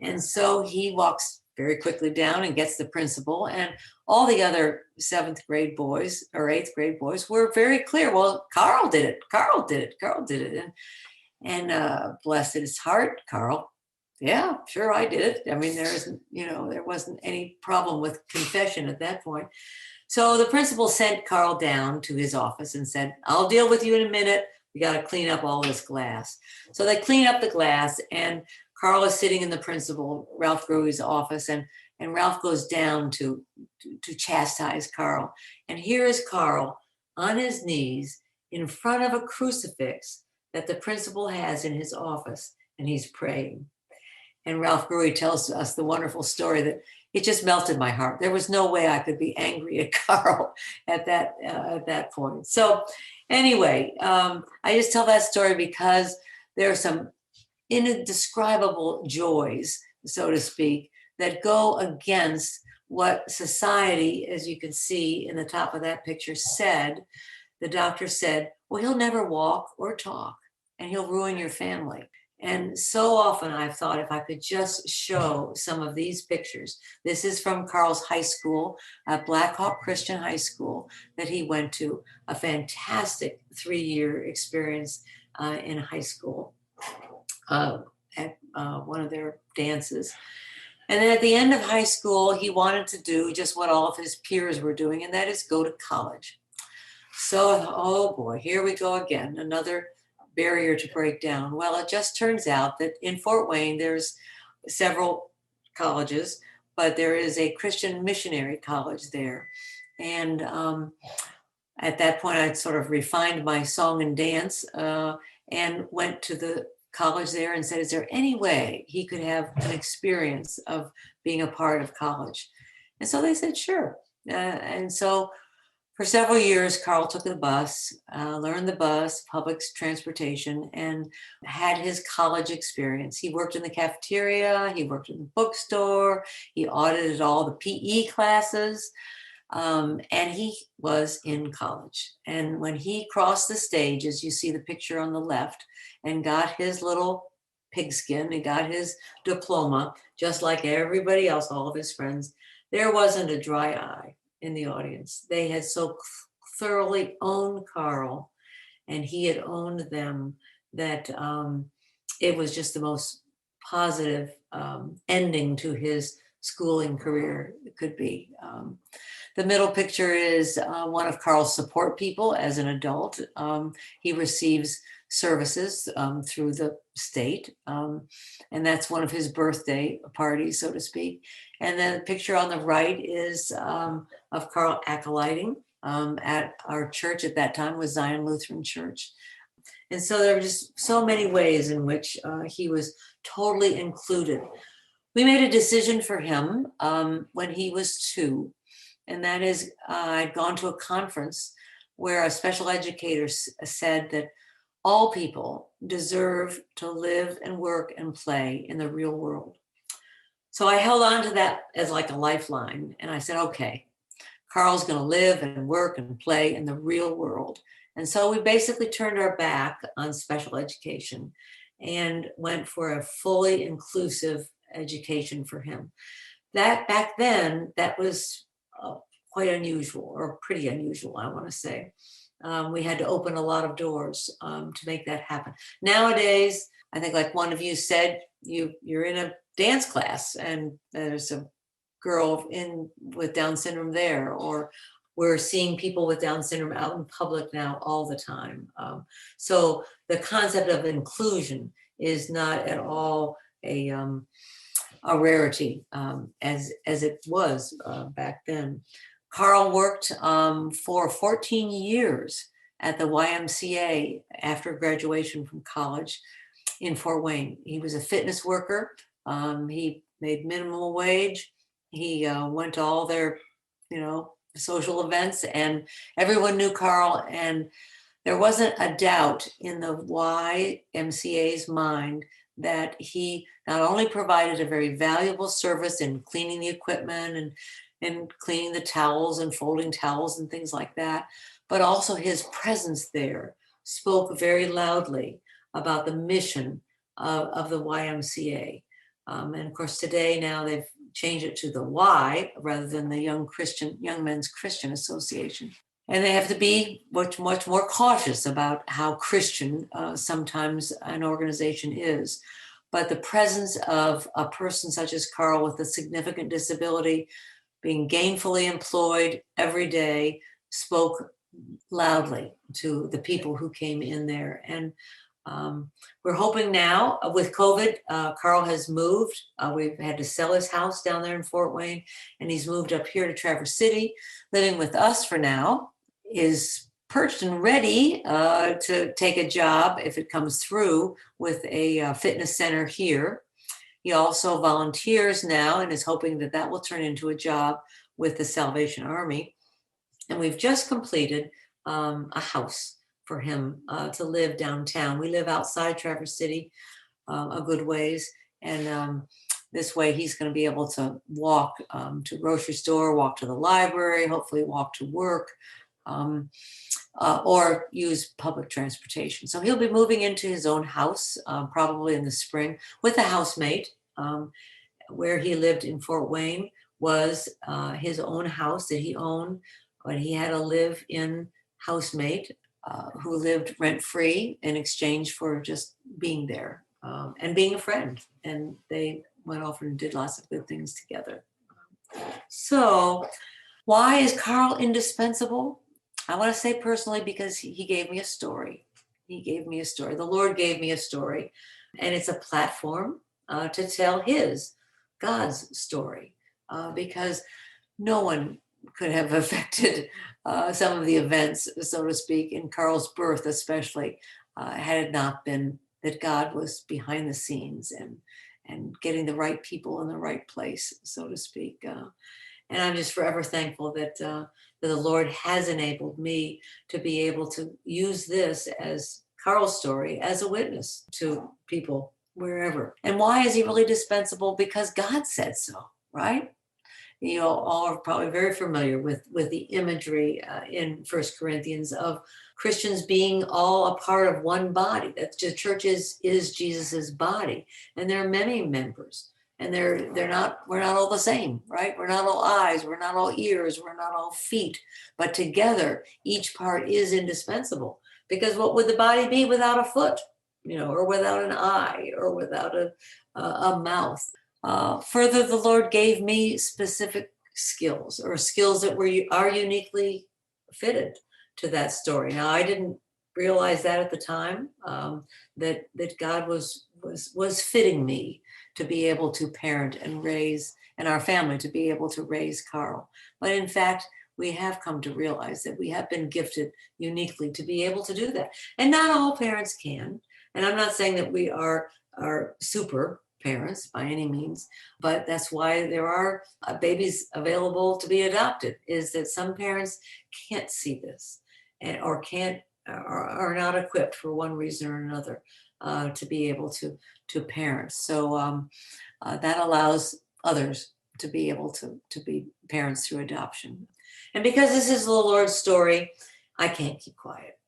And so he walks very quickly down and gets the principal, and all the other 7th grade boys or 8th grade boys were very clear. Well, Carl did it. And bless his heart, Carl, yeah, sure, I did it. I mean, there wasn't any problem with confession at that point. So the principal sent Carl down to his office and said, I'll deal with you in a minute. We got to clean up all this glass. So they clean up the glass, and Carl is sitting in the principal, Ralph Gruey's office, and Ralph goes down to chastise Carl. And here is Carl on his knees in front of a crucifix that the principal has in his office, and he's praying. And Ralph Gruey tells us the wonderful story that it just melted my heart. There was no way I could be angry at Carl at that point. So anyway, I just tell that story because there are some indescribable joys, so to speak, that go against what society, as you can see in the top of that picture, said. The doctor said, well, he'll never walk or talk, and he'll ruin your family. And so often I've thought if I could just show some of these pictures. This is from Carl's high school, Black Hawk Christian High School that he went to, a fantastic 3-year experience in high school at one of their dances. And then at the end of high school, he wanted to do just what all of his peers were doing, and that is go to college. So, oh boy, here we go again, another barrier to break down. Well, it just turns out that in Fort Wayne, there's several colleges, but there is a Christian missionary college there. And at that point, I'd sort of refined my song and dance and went to the college there and said, is there any way he could have an experience of being a part of college? And so they said, sure. And so for several years, Carl took the bus, learned the bus, public transportation, and had his college experience. He worked in the cafeteria, he worked in the bookstore, he audited all the PE classes, and he was in college. And when he crossed the stage, as you see the picture on the left, and got his little pigskin, he got his diploma, just like everybody else, all of his friends, there wasn't a dry eye in the audience. They had so thoroughly owned Carl, and he had owned them, that it was just the most positive ending to his schooling career could be. The middle picture is one of Carl's support people as an adult. He receives services through the state, and that's one of his birthday parties, so to speak. And then the picture on the right is of Carl acolyting at our church at that time, was Zion Lutheran Church. And so there were just so many ways in which he was totally included. We made a decision for him when he was 2, and that is I'd gone to a conference where a special educator said that all people deserve to live and work and play in the real world. So I held on to that as like a lifeline. And I said, okay, Carl's going to live and work and play in the real world. And so we basically turned our back on special education and went for a fully inclusive education for him. That back then, that was quite unusual, or pretty unusual, I want to say. We had to open a lot of doors to make that happen. Nowadays, I think like one of you said, you're in a dance class and there's a girl with Down syndrome there, or we're seeing people with Down syndrome out in public now all the time. So the concept of inclusion is not at all a rarity as it was back then. Carl worked for 14 years at the YMCA after graduation from college in Fort Wayne. He was a fitness worker. He made minimum wage. He went to all their, social events, and everyone knew Carl. And there wasn't a doubt in the YMCA's mind that he not only provided a very valuable service in cleaning the equipment and cleaning the towels and folding towels and things like that, but also his presence there spoke very loudly about the mission of the YMCA. And of course, today now they've changed it to the Y rather than the Young Men's Christian Association. And they have to be much more cautious about how Christian sometimes an organization is. But the presence of a person such as Carl with a significant disability being gainfully employed every day spoke loudly to the people who came in there. And we're hoping now with COVID, Carl has moved. We've had to sell his house down there in Fort Wayne, and he's moved up here to Traverse City, living with us for now, is perched and ready to take a job if it comes through with a fitness center here. He also volunteers now and is hoping that that will turn into a job with the Salvation Army. And we've just completed a house for him to live downtown. We live outside Traverse City a good ways. And this way he's going to be able to walk to grocery store, walk to the library, hopefully walk to work, or use public transportation. So he'll be moving into his own house probably in the spring with a housemate. Where he lived in Fort Wayne was his own house that he owned, but he had a live-in housemate who lived rent-free in exchange for just being there and being a friend. And they went off and did lots of good things together. So why is Carl indispensable? I want to say personally because he gave me a story. He gave me a story. The Lord gave me a story. And it's a platform to tell God's story, because no one could have affected some of the events, so to speak, in Carl's birth, especially, had it not been that God was behind the scenes and getting the right people in the right place, so to speak. And I'm just forever thankful that the Lord has enabled me to be able to use this as Carl's story as a witness to people wherever. And why is he really dispensable? Because God said so, right? You know, all are probably very familiar with the imagery in 1 Corinthians of Christians being all a part of one body. That the church is Jesus's body, and there are many members, and we're not all the same, right? We're not all eyes, we're not all ears, we're not all feet, but together each part is indispensable. Because what would the body be without a foot, you know, or without an eye, or without a mouth? Further, the Lord gave me specific skills, or skills that are uniquely fitted to that story. Now, I didn't realize that at the time, that God was fitting me to be able to parent and raise, and our family to be able to raise Carl. But in fact, we have come to realize that we have been gifted uniquely to be able to do that. And not all parents can. And I'm not saying that we are super parents by any means, but that's why there are babies available to be adopted, is that some parents can't see this or are not equipped for one reason or another to be able to parent. So that allows others to be able to be parents through adoption. And because this is the Lord's story, I can't keep quiet.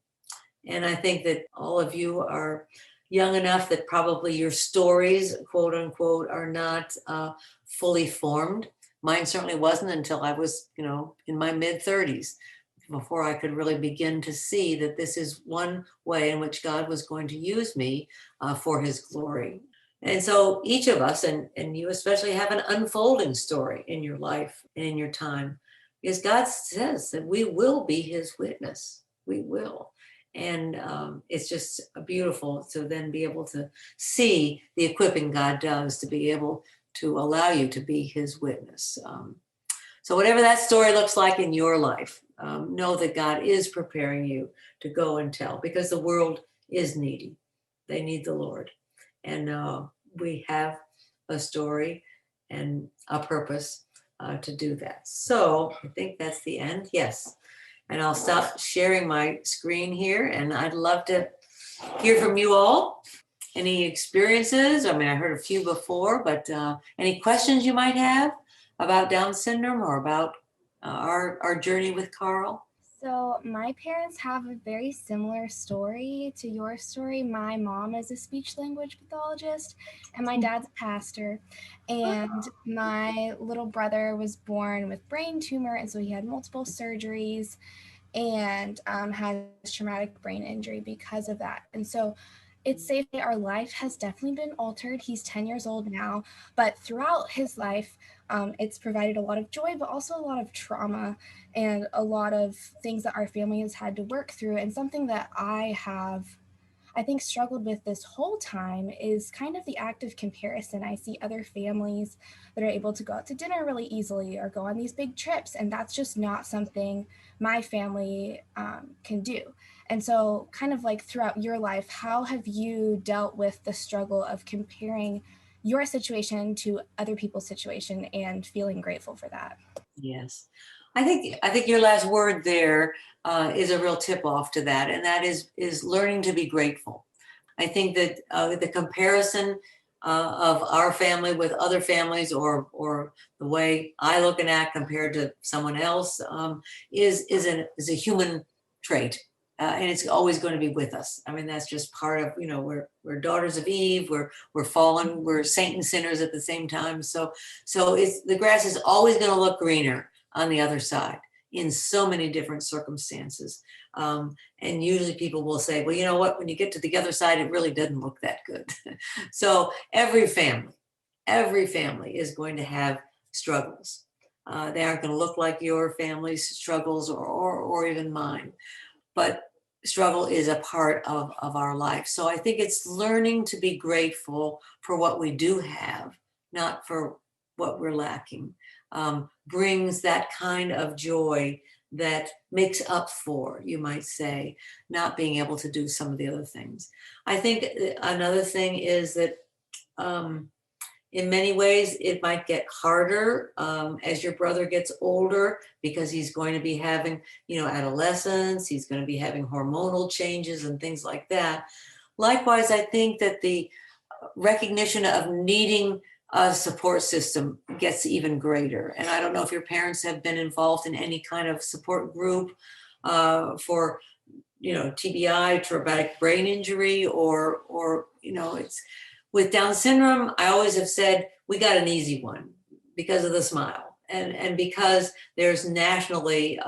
And I think that all of you are young enough that probably your stories, quote unquote, are not fully formed. Mine certainly wasn't until I was, in my mid-30s, before I could really begin to see that this is one way in which God was going to use me for his glory. And so each of us, and you especially, have an unfolding story in your life and in your time, because God says that we will be his witness. We will. And it's just beautiful to then be able to see the equipping God does to be able to allow you to be his witness. So whatever that story looks like in your life, know that God is preparing you to go and tell, because the world is needy. They need the Lord. And we have a story and a purpose to do that. So I think that's the end. Yes. And I'll stop sharing my screen here, and I'd love to hear from you all. Any experiences? I mean, I heard a few before, but any questions you might have about Down syndrome or about our journey with Carl? So my parents have a very similar story to your story. My mom is a speech language pathologist, and my dad's a pastor. And my little brother was born with brain tumor, and so he had multiple surgeries and has traumatic brain injury because of that. And so it's safe that our life has definitely been altered. He's 10 years old now, but throughout his life, it's provided a lot of joy, but also a lot of trauma and a lot of things that our family has had to work through. And something that I think, struggled with this whole time is kind of the act of comparison. I see other families that are able to go out to dinner really easily or go on these big trips, and that's just not something my family can do. And so kind of like throughout your life, how have you dealt with the struggle of comparing your situation to other people's situation and feeling grateful for that. Yes. I think your last word there is a real tip off to that. And that is learning to be grateful. I think that the comparison of our family with other families, or the way I look and act compared to someone else, is a human trait, and it's always going to be with us. I mean, that's just part of, we're daughters of Eve, we're fallen, we're saint and sinners at the same time. So it's, the grass is always going to look greener on the other side in so many different circumstances. And usually people will say, well, you know what, when you get to the other side, it really doesn't look that good. So every family is going to have struggles. They aren't going to look like your family's struggles or even mine, but struggle is a part of our life. So I think it's learning to be grateful for what we do have, not for what we're lacking, brings that kind of joy that makes up for, you might say, not being able to do some of the other things. I think another thing is that in many ways, it might get harder as your brother gets older, because he's going to be having, adolescence, he's going to be having hormonal changes and things like that. Likewise, I think that the recognition of needing a support system gets even greater. And I don't know if your parents have been involved in any kind of support group for, TBI, traumatic brain injury, or it's with Down syndrome. I always have said we got an easy one because of the smile, and because there's nationally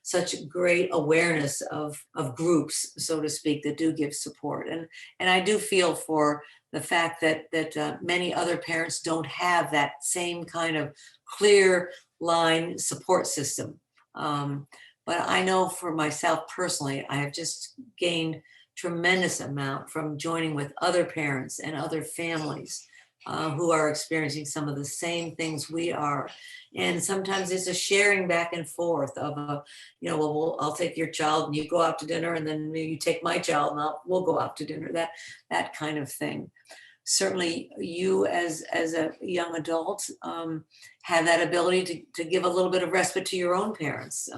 such great awareness of groups, so to speak, that do give support. And I do feel for the fact that many other parents don't have that same kind of clear line support system. But I know for myself personally, I have just gained tremendous amount from joining with other parents and other families who are experiencing some of the same things we are. And sometimes it's a sharing back and forth of I'll take your child and you go out to dinner, and then maybe you take my child and we'll go out to dinner, that kind of thing. Certainly you as a young adult have that ability to give a little bit of respite to your own parents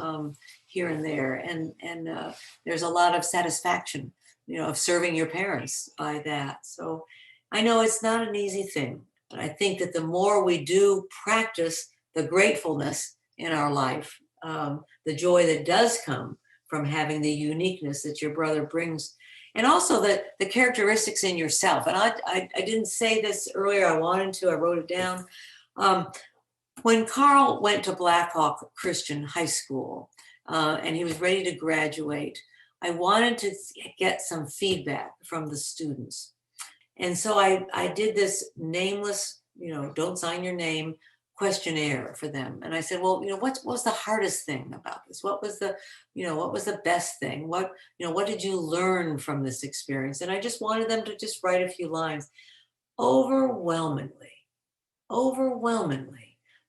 here and there. And there's a lot of satisfaction, of serving your parents by that. So I know it's not an easy thing, but I think that the more we do practice the gratefulness in our life, the joy that does come from having the uniqueness that your brother brings, and also the characteristics in yourself. And I didn't say this earlier, I wanted to, I wrote it down. When Carl went to Blackhawk Christian High School and he was ready to graduate, I wanted to get some feedback from the students. And so I did this nameless, don't sign your name questionnaire for them. And I said, well, what was the hardest thing about this? What was the best thing? What did you learn from this experience? And I just wanted them to just write a few lines. Overwhelmingly,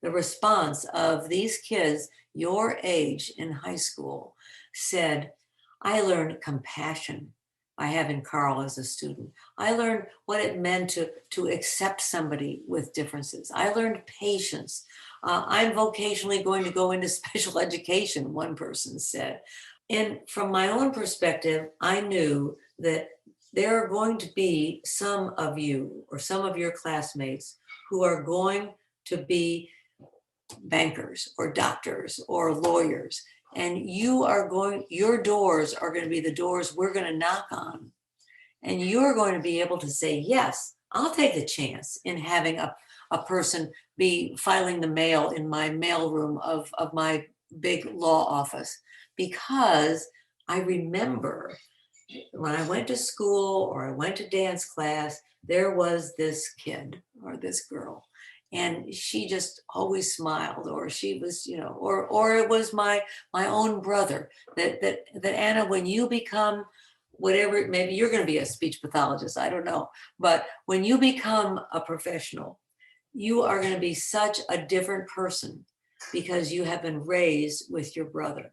the response of these kids your age in high school said, I learned compassion by having Carl as a student. I learned what it meant to accept somebody with differences. I learned patience. I'm vocationally going to go into special education, one person said. And from my own perspective, I knew that there are going to be some of you or some of your classmates who are going to be bankers or doctors or lawyers. And your doors are going to be the doors we're going to knock on. And you're going to be able to say, yes, I'll take the chance in having a person be filing the mail in my mailroom of my big law office. Because I remember when I went to school or I went to dance class, there was this kid or this girl. And she just always smiled, or she was, or it was my own brother that Anna, when you become whatever, maybe you're going to be a speech pathologist, I don't know. But when you become a professional, you are going to be such a different person because you have been raised with your brother.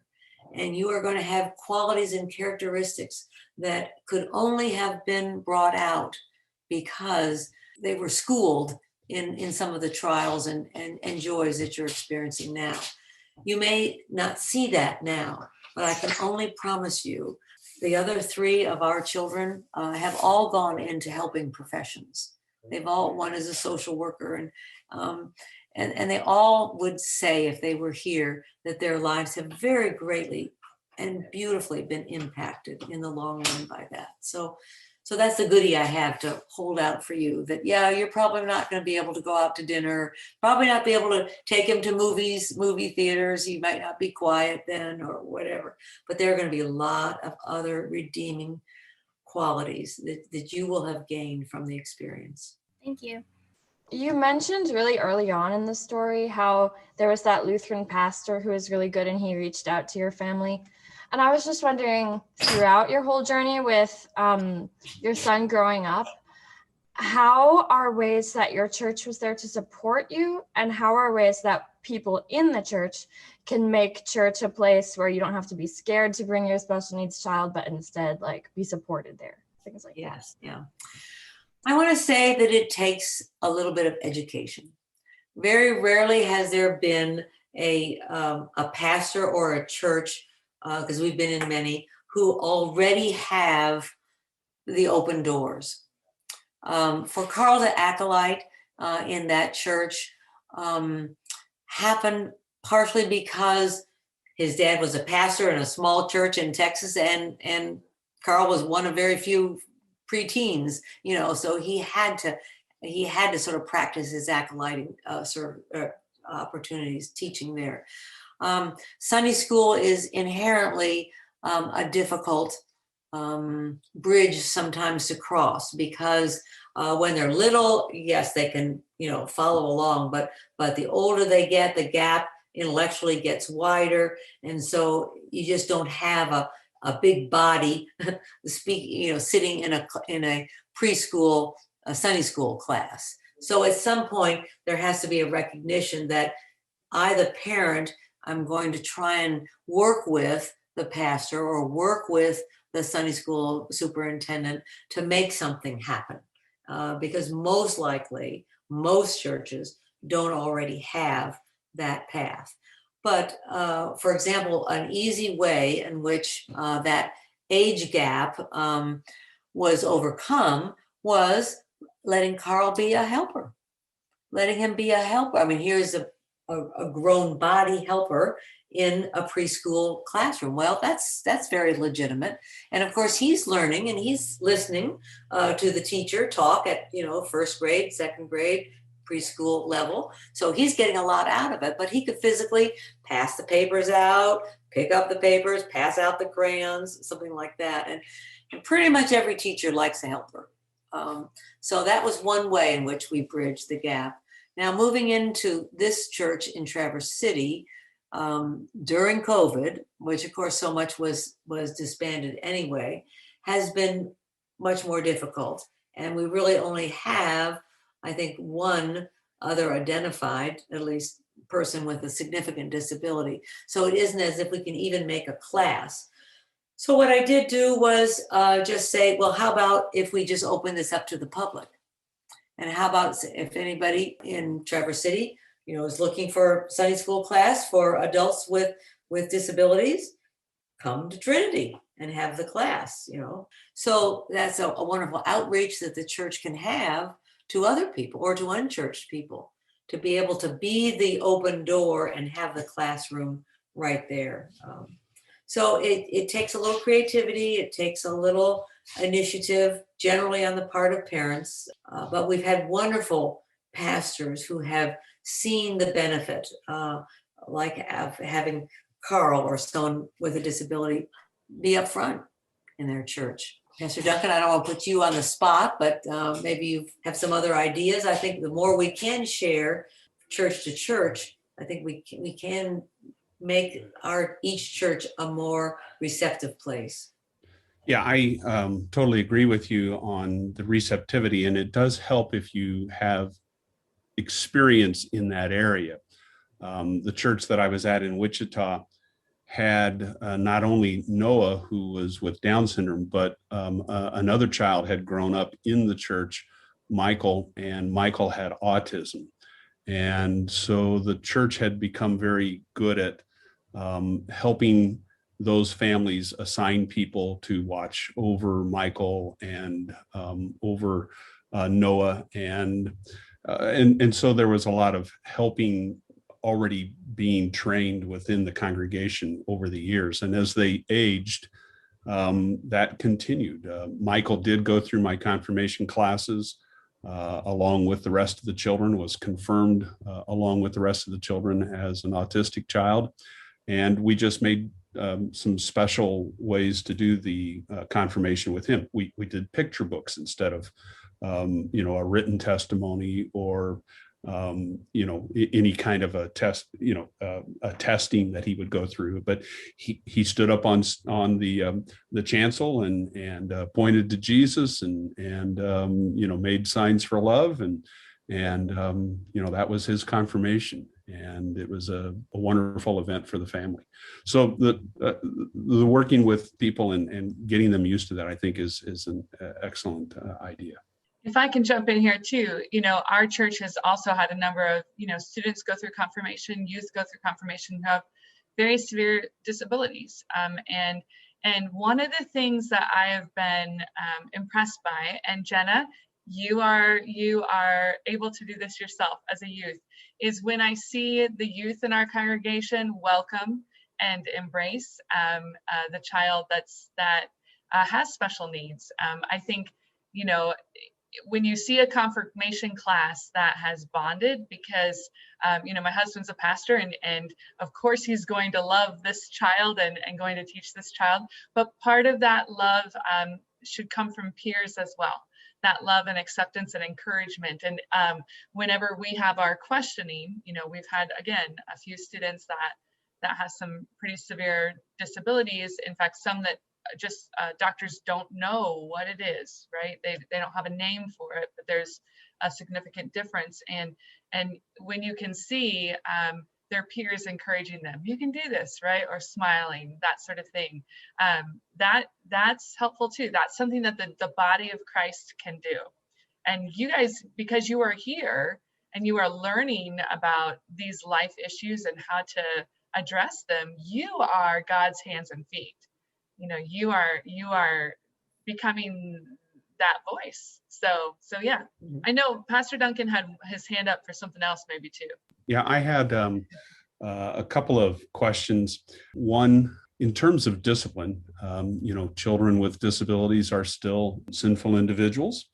And you are going to have qualities and characteristics that could only have been brought out because they were schooled in some of the trials and joys that you're experiencing now. You may not see that now, but I can only promise you the other 3 of our children have all gone into helping professions. They've all, one is a social worker, and they all would say, if they were here, that their lives have very greatly and beautifully been impacted in the long run by that. So that's the goodie I have to hold out for you, that, yeah, you're probably not going to be able to go out to dinner, probably not be able to take him to movie theaters. You might not be quiet then or whatever, but there are going to be a lot of other redeeming qualities that you will have gained from the experience. Thank you. You mentioned really early on in the story how there was that Lutheran pastor who was really good and he reached out to your family. And I was just wondering, throughout your whole journey with your son growing up, how are ways that your church was there to support you, and how are ways that people in the church can make church a place where you don't have to be scared to bring your special needs child, but instead like be supported there, things like that? Yes, yeah. I want to say that it takes a little bit of education. Very rarely has there been a pastor or a church, because we've been in many, who already have the open doors. For Carl the acolyte in that church happened partially because his dad was a pastor in a small church in Texas, and Carl was one of very few preteens, so he had to sort of practice his acolyting opportunities teaching there. Sunday school is inherently a difficult bridge sometimes to cross, because when they're little, yes, they can follow along, but the older they get, the gap intellectually gets wider, and so you just don't have a big body sitting in a preschool, a Sunday school class. So at some point there has to be a recognition that I, the parent, I'm going to try and work with the pastor or work with the Sunday school superintendent to make something happen, because most likely most churches don't already have that path. But for example, an easy way in which that age gap was overcome was letting Carl be a helper, letting him be a helper. I mean, here's a grown body helper in a preschool classroom. Well, that's very legitimate. And of course, he's learning and he's listening to the teacher talk at, first grade, second grade, preschool level. So he's getting a lot out of it, but he could physically pass the papers out, pick up the papers, pass out the crayons, something like that. And pretty much every teacher likes a helper. So that was one way in which we bridged the gap. Now, moving into this church in Traverse City during COVID, which of course so much was disbanded anyway, has been much more difficult. And we really only have, I think, one other identified, at least, person with a significant disability. So it isn't as if we can even make a class. So what I did do was just say, well, how about if we just open this up to the public? And how about if anybody in Traverse City, is looking for Sunday school class for adults with disabilities, come to Trinity and have the class, So that's a wonderful outreach that the church can have to other people or to unchurched people, to be able to be the open door and have the classroom right there. So it takes a little creativity, it takes a little initiative, generally on the part of parents, but we've had wonderful pastors who have seen the benefit, like having Carl or someone with a disability be up front in their church. Pastor Duncan, I don't want to put you on the spot, but maybe you have some other ideas. I think the more we can share church to church, I think we can make each church a more receptive place. Yeah, I totally agree with you on the receptivity, and it does help if you have experience in that area. The church that I was at in Wichita had not only Noah, who was with Down syndrome, but another child had grown up in the church Michael, and Michael had autism. And so the church had become very good at helping those families assign people to watch over Michael and over Noah. And so there was a lot of helping already being trained within the congregation over the years. And as they aged, that continued. Michael did go through my confirmation classes along with the rest of the children, was confirmed along with the rest of the children as an autistic child. And we just made some special ways to do the confirmation with him. We did picture books instead of, a written testimony or any kind of a test, a testing that he would go through. But he stood up on the chancel and pointed to Jesus and made signs for love, and that was his confirmation, and it was a wonderful event for the family. So the working with people and getting them used to that, I think, is an excellent idea. If I can jump in here too, our church has also had a number of, students go through confirmation, youth go through confirmation who have very severe disabilities. And one of the things that I have been impressed by, and Jenna, you are able to do this yourself as a youth, is when I see the youth in our congregation welcome and embrace the child that has special needs. I think, when you see a confirmation class that has bonded, because my husband's a pastor, and of course he's going to love this child and going to teach this child, but part of that love should come from peers as well, that love and acceptance and encouragement. And whenever we have our questioning, we've had, again, a few students that has some pretty severe disabilities, in fact some that just doctors don't know what it is, right? They don't have a name for it, but there's a significant difference. And when you can see their peers encouraging them, you can do this, right? Or smiling, that sort of thing. That's helpful too. That's something that the body of Christ can do. And you guys, because you are here and you are learning about these life issues and how to address them, you are God's hands and feet. You are becoming that voice. So yeah, I know Pastor Duncan had his hand up for something else maybe too. Yeah, I had a couple of questions. One, in terms of discipline, children with disabilities are still sinful individuals.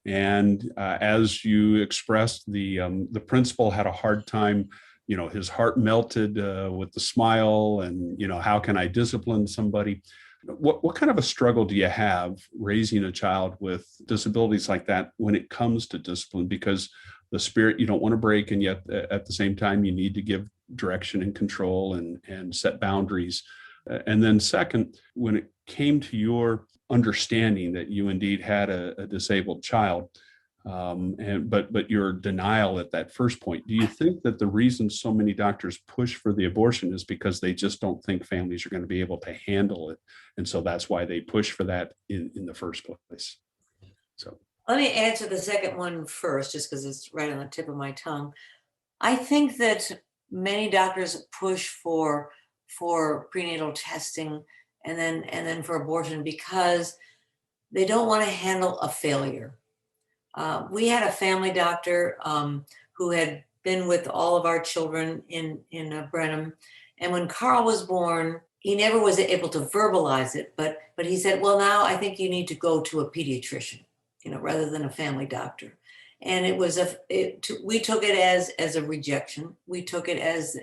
And as you expressed, the principal had a hard time, his heart melted with the smile and, how can I discipline somebody? What kind of a struggle do you have raising a child with disabilities like that when it comes to discipline? Because the spirit you don't want to break, and yet at the same time you need to give direction and control and set boundaries. And then second, when it came to your understanding that you indeed had a disabled child, but your denial at that first point, do you think that the reason so many doctors push for the abortion is because they just don't think families are going to be able to handle it, and so that's why they push for that in the first place? So let me answer the second one first, just because it's right on the tip of my tongue. I think that many doctors push for prenatal testing and then for abortion because they don't want to handle a failure. We had a family doctor who had been with all of our children in Brenham. And when Carl was born, he never was able to verbalize it, but he said, well, now I think you need to go to a pediatrician, rather than a family doctor. And it was we took it as a rejection. We took it as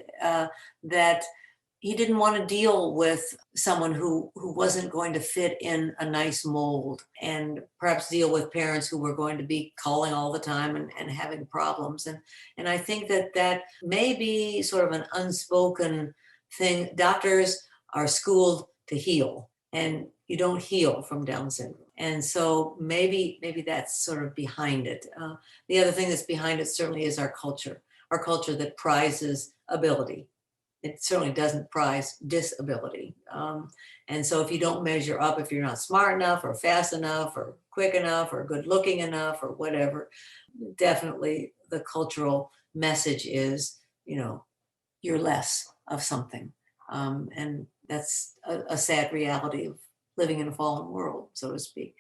that he didn't want to deal with someone who wasn't going to fit in a nice mold, and perhaps deal with parents who were going to be calling all the time and having problems. And I think that may be sort of an unspoken thing. Doctors are schooled to heal, and you don't heal from Down syndrome. And so maybe that's sort of behind it. The other thing that's behind it certainly is our culture that prizes ability. It certainly doesn't prize disability. And so if you don't measure up, if you're not smart enough or fast enough or quick enough or good looking enough or whatever, definitely the cultural message is, you're less of something. And that's a sad reality of living in a fallen world, so to speak.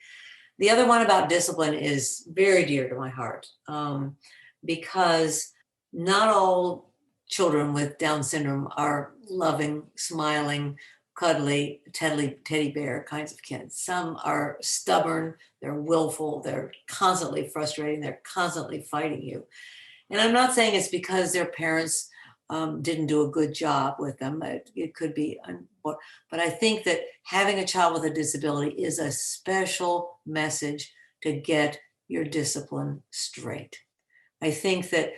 The other one about discipline is very dear to my heart, because not all children with Down syndrome are loving, smiling, cuddly, teddy bear kinds of kids. Some are stubborn, they're willful, they're constantly frustrating, they're constantly fighting you. And I'm not saying it's because their parents didn't do a good job with them. It could be, but I think that having a child with a disability is a special message to get your discipline straight. I think that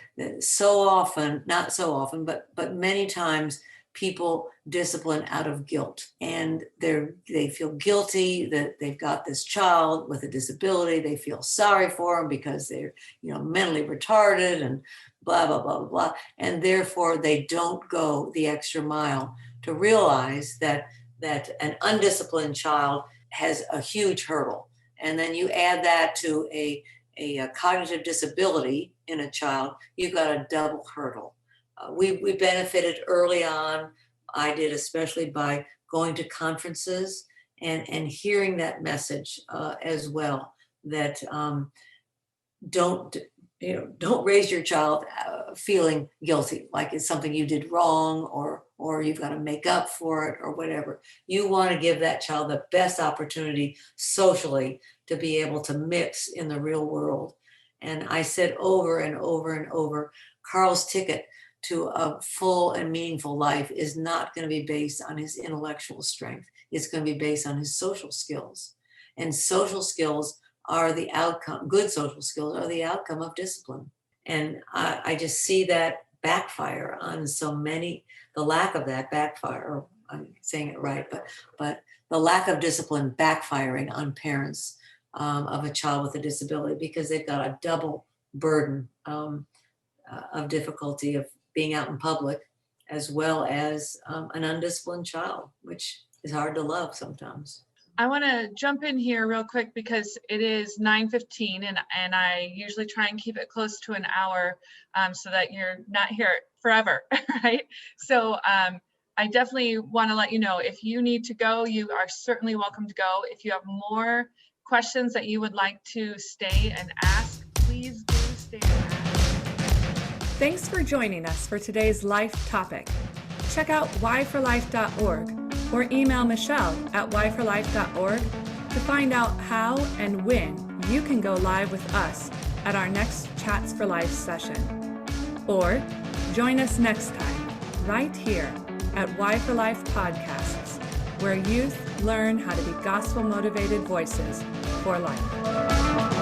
so often, not so often, but many times, people discipline out of guilt, and they feel guilty that they've got this child with a disability. They feel sorry for them because they're mentally retarded and blah blah blah blah blah, and therefore they don't go the extra mile to realize that an undisciplined child has a huge hurdle, and then you add that to a cognitive disability in a child, you've got a double hurdle. We benefited early on. I did, especially by going to conferences and hearing that message as well, that don't raise your child feeling guilty, like it's something you did wrong or you've got to make up for it or whatever. You want to give that child the best opportunity socially to be able to mix in the real world. And I said over and over and over, Carl's ticket to a full and meaningful life is not going to be based on his intellectual strength. It's going to be based on his social skills. And social skills are the outcome, good social skills are the outcome of discipline. And I just see that backfire on so many, the lack of that backfire, I'm saying it right, but the lack of discipline backfiring on parents of a child with a disability, because they've got a double burden of difficulty of being out in public, as well as an undisciplined child, which is hard to love sometimes. I want to jump in here real quick because it is 9:15 and I usually try and keep it close to an hour so that you're not here forever, right? So I definitely want to let you know, if you need to go, you are certainly welcome to go. If you have more questions that you would like to stay and ask, please do stay and ask. Thanks for joining us for today's life topic. Check out whyforlife.org or email Michelle at whyforlife.org to find out how and when you can go live with us at our next Chats for Life session. Or join us next time, right here at Why for Life Podcasts, where youth learn how to be gospel-motivated voices for life.